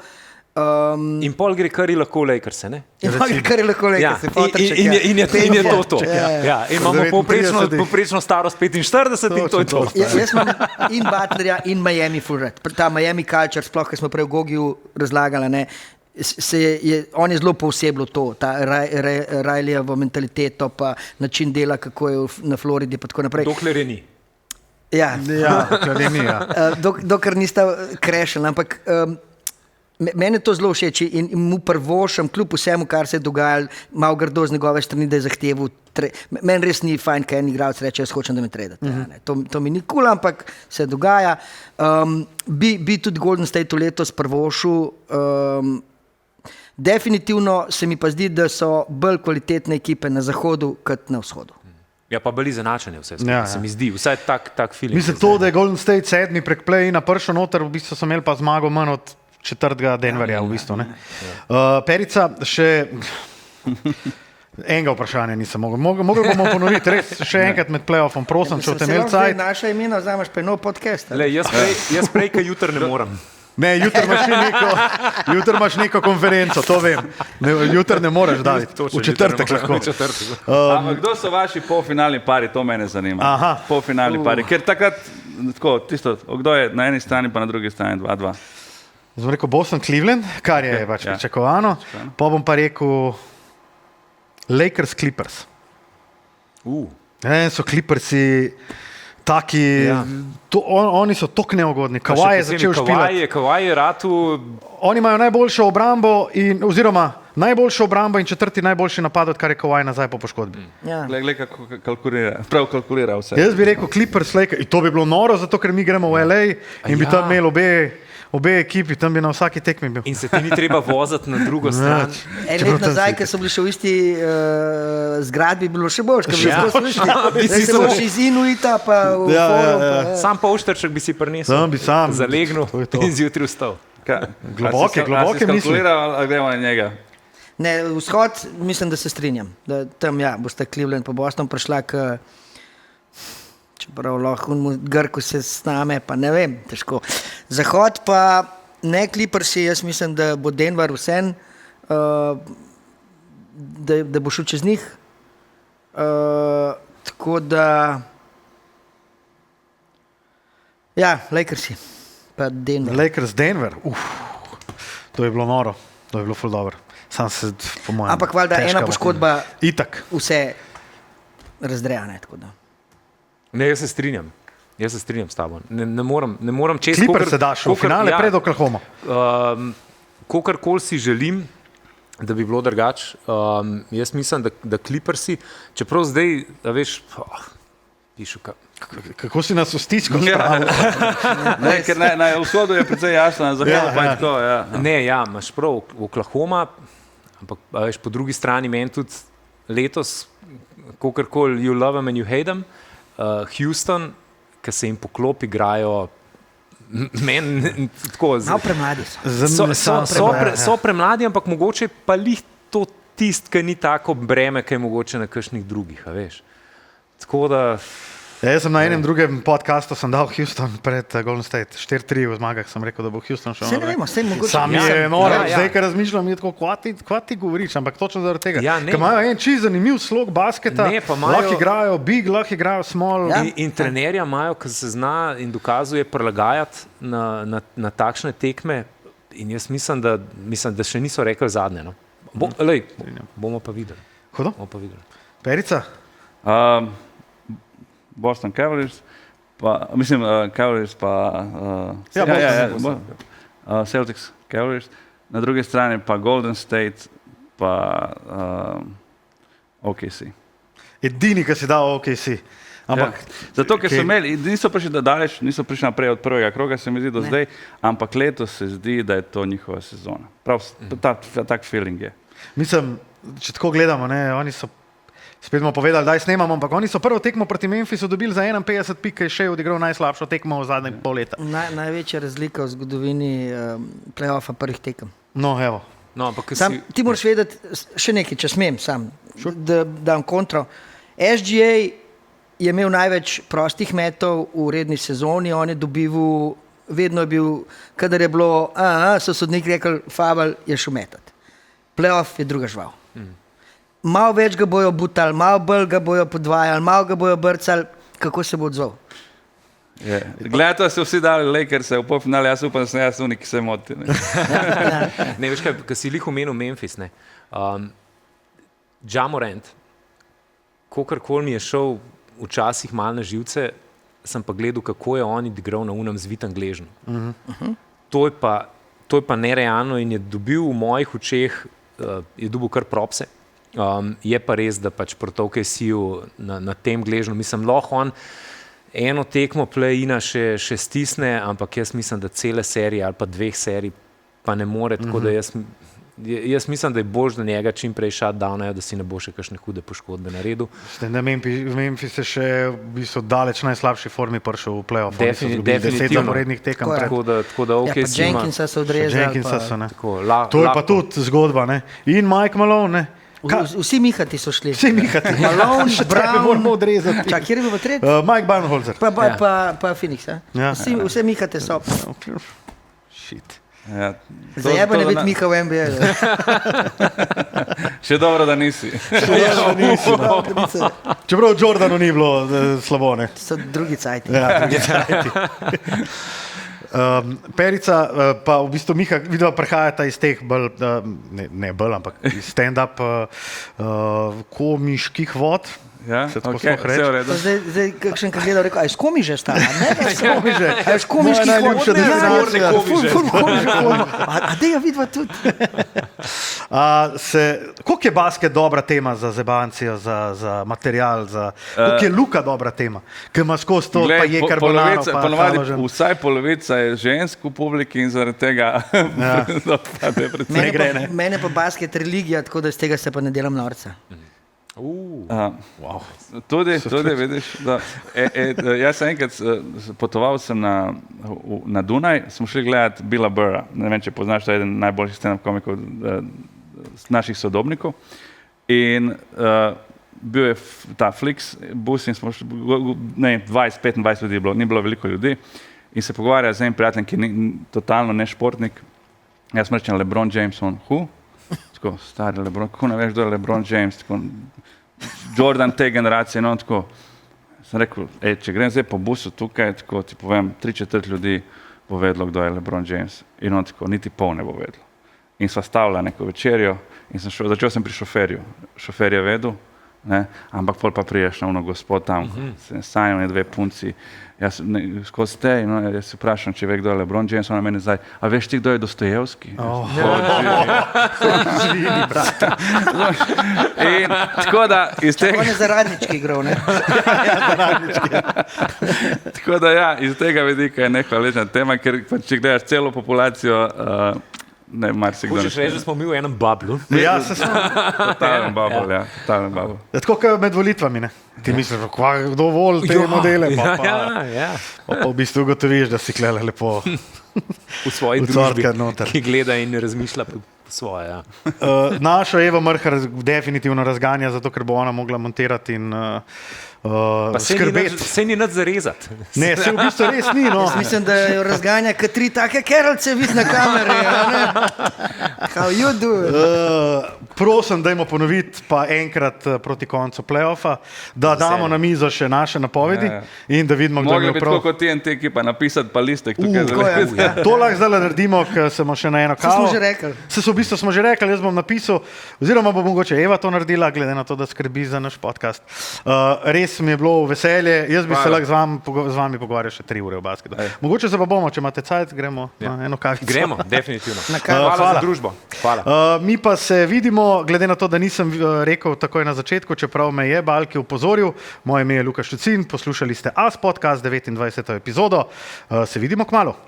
In pol gre Curry lahko v Lakers, ne? In pol gre Curry lahko v Lakers. In je to. Imamo poprečno starost 45 in to je to. Jaz imam in Butlerja in Miami full rad. Ta Miami culture, sploh, ki smo prej v Gogiju razlagali, ne, on je zelo poosebljal to, ta Rileyjevo mentaliteto, pa način dela, kako je na Floridi, pa tako naprej. Dokler je ni. Dokler je ni, Dokler nista crashali, ampak meni je to zelo všeč in mu prvošam, kljub vsemu, kar se je dogajalo, malo grdo z njegove strani, da je zahteval. Meni res ni fajn, kaj en igralec reče, jaz hočem, da me tradate. To mi ni cool, ampak se dogaja. Bi tudi Golden State letos prvošil. Definitivno se mi pa zdi, da so bolj kvalitetne ekipe na zahodu, kot na vzhodu. Ja, pa bili zanačeni vse skupaj, se mi zdi. Vsaj tak film. Mislim, to, da je Golden State 7. prek play-ina prišel noter, v bistvu so imeli pa zmago manj od 4. Denverja, v bistvu, ne. Perica, še enega vprašanja nisem mogel. Mogel bomo ponoviti, res, še enkrat med play-offom, prosim, če boste imeli cajt. Naša imena vzameš pa nov podcast. Jaz prej, kaj jutr ne moram. Ne, jutri imaš neko konferenco, to vem. Jutri ne moreš dati, v četrtek lahko. Ampak kdo so vaši polfinalni pari, to mene zanima. Aha. Polfinalni pari, ker takrat, tako, tisto, kdo je na eni strani pa na drugi strani 2-2. Zdaj rekel Boston Cleveland, kar je pač pričakovano. Pa bom pa rekel Lakers Clippers. So Clippersi taki, oni so tok neugodni. Kawhi je začel špilati. Kawhi je ratu. Oni imajo najboljšo obrambo oziroma najboljšo obrambo in četrti najboljši napad, odkar je Kawhi nazaj po poškodbi. Glej, kako kalkulira vse. Jaz bi rekel Clippers, Lakers, in to bi bilo noro, zato ker mi gremo v LA in bi tam imeli obe ekipi, tam bi na vsaki tekmi bil. In se ti ni treba voziti na drugo stran. En let nazaj, ker so bili še v isti zgradbi, bilo še boljš, ker bi lahko slišali. Zdaj se boš iz Inuita, pa v forum. Sam polštrček bi si prinesel. Sam. Zalegnil in zjutraj vstal. Globoke misli. Ali gremo na njega? Ne, vzhod, mislim, da se strinjam. Da tam, boste Cleveland pa Boston prišla k... Čeprav lahko Grku se sname, pa ne vem, težko. Zahod pa ne Clippersi, jaz mislim, da bo Denver vsem, da bo šel čez njih. Tako da... Lakersi pa Denver. Lakers Denver, to je bilo noro, to je bilo ful dobro. Sam se, po mojem, ampak valjda ena poškodba itak vse razdrejane, tako da. Ne, jaz se strinjam s tabo. Ne morem čez... Clippers se daš v finale pred Oklahoma. Kokarkoli si želim, da bi bilo drugače. Jaz mislim, da Clippersi, čeprav zdaj, da veš, pišu kako si nas v stisko spravil? Ker na vzhodu je precej jasno, na zahodu pa je tako. Ne, imaš prav, Oklahoma, ampak veš, po drugi strani meni tudi letos, kokarkoli you love them and you hate them, Houston, ki se jim poklopi, igrajo meni tako... Malo premladi so. So premladi, ampak mogoče pa lih to tist, ki ni tako breme, ki je mogoče na kakšnih drugih, a veš. Tako da... Jaz sem na enem drugem podcastu dal Houston pred Golden State. 4-3 v zmagah sem rekel, da bo Houston šel. Vse ne vemo, vse mogoče. Sam je noro, zdaj, ker razmišljam, je tako, kva ti govoriš, ampak točno zaradi tega. Ker imajo en čisto zanimiv slog basketa, lahko igrajo big, lahko igrajo small. In trenerja imajo, ki se zna in dokazuje prilagajati na takšne tekme in jaz mislim, da še niso rekli zadnje. No. Bomo pa videli. Hudo? Perica? Boston Cavaliers, Cavaliers pa Celtics Cavaliers, na drugi strani pa Golden State pa OKC. Edini, ki si dal OKC. Zato, ker so imeli, niso prišli daleč, niso prišli naprej od prvega kroga, se mi zdi do zdaj, ampak letos se zdi, da je to njihova sezona. Prav, tak feeling je. Mislim, če tako gledamo, oni so spet bomo povedali, da snemamo, ampak oni so prvo tekmo proti Memphisu dobili za 51 pik, ki je še odigral najslabšo tekmo v zadnjih pol leta. Največja razlika v zgodovini play-offa prvih tekem. No, evo. Ti moraš vedeti še nekaj, če smem sam, da dam kontro. SGA je imel največ prostih metov v redni sezoni, on je dobival, vedno je bil, kadar je bilo, so sodniki rekli, Fabel je šel metati. Play-off je druga žival. Malo več ga bojo butali, malo bolj ga bojo podvajali, malo ga bojo brcali, kako se bo odzval? Gledajte, so vsi dali Lakers v polfinale, jaz upam, da sem jaz unik, ki se moti. Ne, veš kaj, ko si lih omenil Memphis, Ja Morant, kokarkoli mi je šel včasih malo na živce, sem pa gledal, kako je on igral na unem zvitem gležnju. To je pa nerealno in je dobil v mojih očeh, je dobil kar propse. Je pa res, da pač proti OKC-ju na tem gležnju, mislim, lahko on eno tekmo play-ina še stisne, ampak jaz mislim, da cele serije ali pa 2 serij pa ne more, tako da jaz mislim, da je boljš do njega čim prej shutdownajo, da si ne bo še kakšne hude poškodbe naredil. Memphis je še v bistvu daleč najslabši formi prišel v play-off. Definitivno. 10 zaporednih tekem. Tako da OKC pa Jenkinsa so odrezali. To je pa tudi zgodba. In Mike Malone, Vsi Mihati so šli. Vsi Mihati. Malone, Brown. Moramo odrezati. Čak, kjer je bil tret? Mike Budenholzer. Pa Phoenix. Vse Mihate so. Shit. Ja, Zajebane biti Mika v NBA. Še dobro, da nisi. Čeprav v Jordanu ni bilo slabo, ne? So drugi cajti. Ja, drugi cajti. Perica, pa v bistvu Miha, vidva prihajata iz teh bolj, ne bolj, ampak iz stand-up komiških vod. Ja, Se tako okay, sploh reče? vse v redu. Zdaj kakšen, ki gleda, rekel, a je skomiže stala? Ne, ne, Komiže. A je komiški Moja najljubša hod? destinacija. Komiže. A da je vidva tudi? Koliko je basket dobra tema za zebancijo, za material, koliko je Luka dobra tema? Ker ima skozi to, pa je karbonaro, pa ponovadi haložen. vsaj polovica je žensk v publiki in zaradi tega odpade predvsem. Mene pa basket religija, tako da iz tega se pa ne delam norca. Wow. Tudi vidiš, da, jaz sem enkrat potoval sem na Dunaj, smo šli gledati Billa Burra, ne vem, če poznaš, to je eden najboljših stand-up komikov naših sodobnikov in bil je ta Flix bus in smo šli, 20-25 ljudi je bilo, ni bilo veliko ljudi in se pogovarja z enim prijateljem, ki ni totalno nešportnik, jaz sem rečem LeBron James, on, tako, stari LeBron, kako ne veš, kdo je LeBron James, tako, Jordan te generacije, no, tako, sem rekel, če grem zdaj po busu tukaj, tako, ti povem, 3/4 ljudi bo vedlo, kdo je LeBron James, in on tako, niti pol ne bo vedlo. In sva stavila neko večerjo, in začel sem pri šoferju, šofer je vedel, ne, ampak pol pa priješ na ono gospod tam, se sanjal dve punci, jaz skozi te, no, jaz se vprašam, če ve, kdo je LeBron James, ona meni zdaj, a veš ti, kdo je Dostojevski? Živi, brat. In tako da iz tega... On je za Radnički igral, ne? Tako da ja, iz tega vidika je nehvaležna tema, ker pa, če gledaš celo populacijo, ne, marsikdo Hočeš reči, da smo mi v enem bablu? Ja, se smo. Totalen bubble, ja, totalen bubble. Tako kot med volitvami, ne? Ti misliš, kdo voli te modele, pa pa v bistvu ugotoviš, da si klele lepo. V svoji družbi, ki gleda in razmišlja po svoje. Ja. Našo Evo Mrhar definitivno razganja, zato ker bo ona mogla montirati in skrbeti. Sej ni nič zarezati. Ne, se v bistvu res ni. No. Mislim, da jo razganja kot 3 take keralce vid na kameri. How you do it? Prosim, dajmo ponoviti pa enkrat proti koncu play-offa, da damo na mizo še naše napovedi in da vidimo, kdo je Mogli imel bi prav. tako kot TNT ekipa napisati pa listek tukaj. To lahko zdaj naredimo, ker smo še na eno kavo. smo že rekli. V bistvu smo že rekli, jaz bom napisal, oziroma bo mogoče Eva to naredila, glede na to, da skrbi za naš podcast. Res mi je bilo veselje, jaz bi se lahko z vami pogovarjal še 3 ure v basketu. Mogoče se pa bomo, če imate cajt, gremo na eno kavico. Gremo, definitivno. Hvala za družbo. Hvala. Mi pa se vidimo, glede na to, da nisem rekel takoj na začetku, čeprav me je Balki upozoril. Moje ime je Luka Štucin, poslušali ste AS Podcast 29. epizodo. Se vidimo kmalu.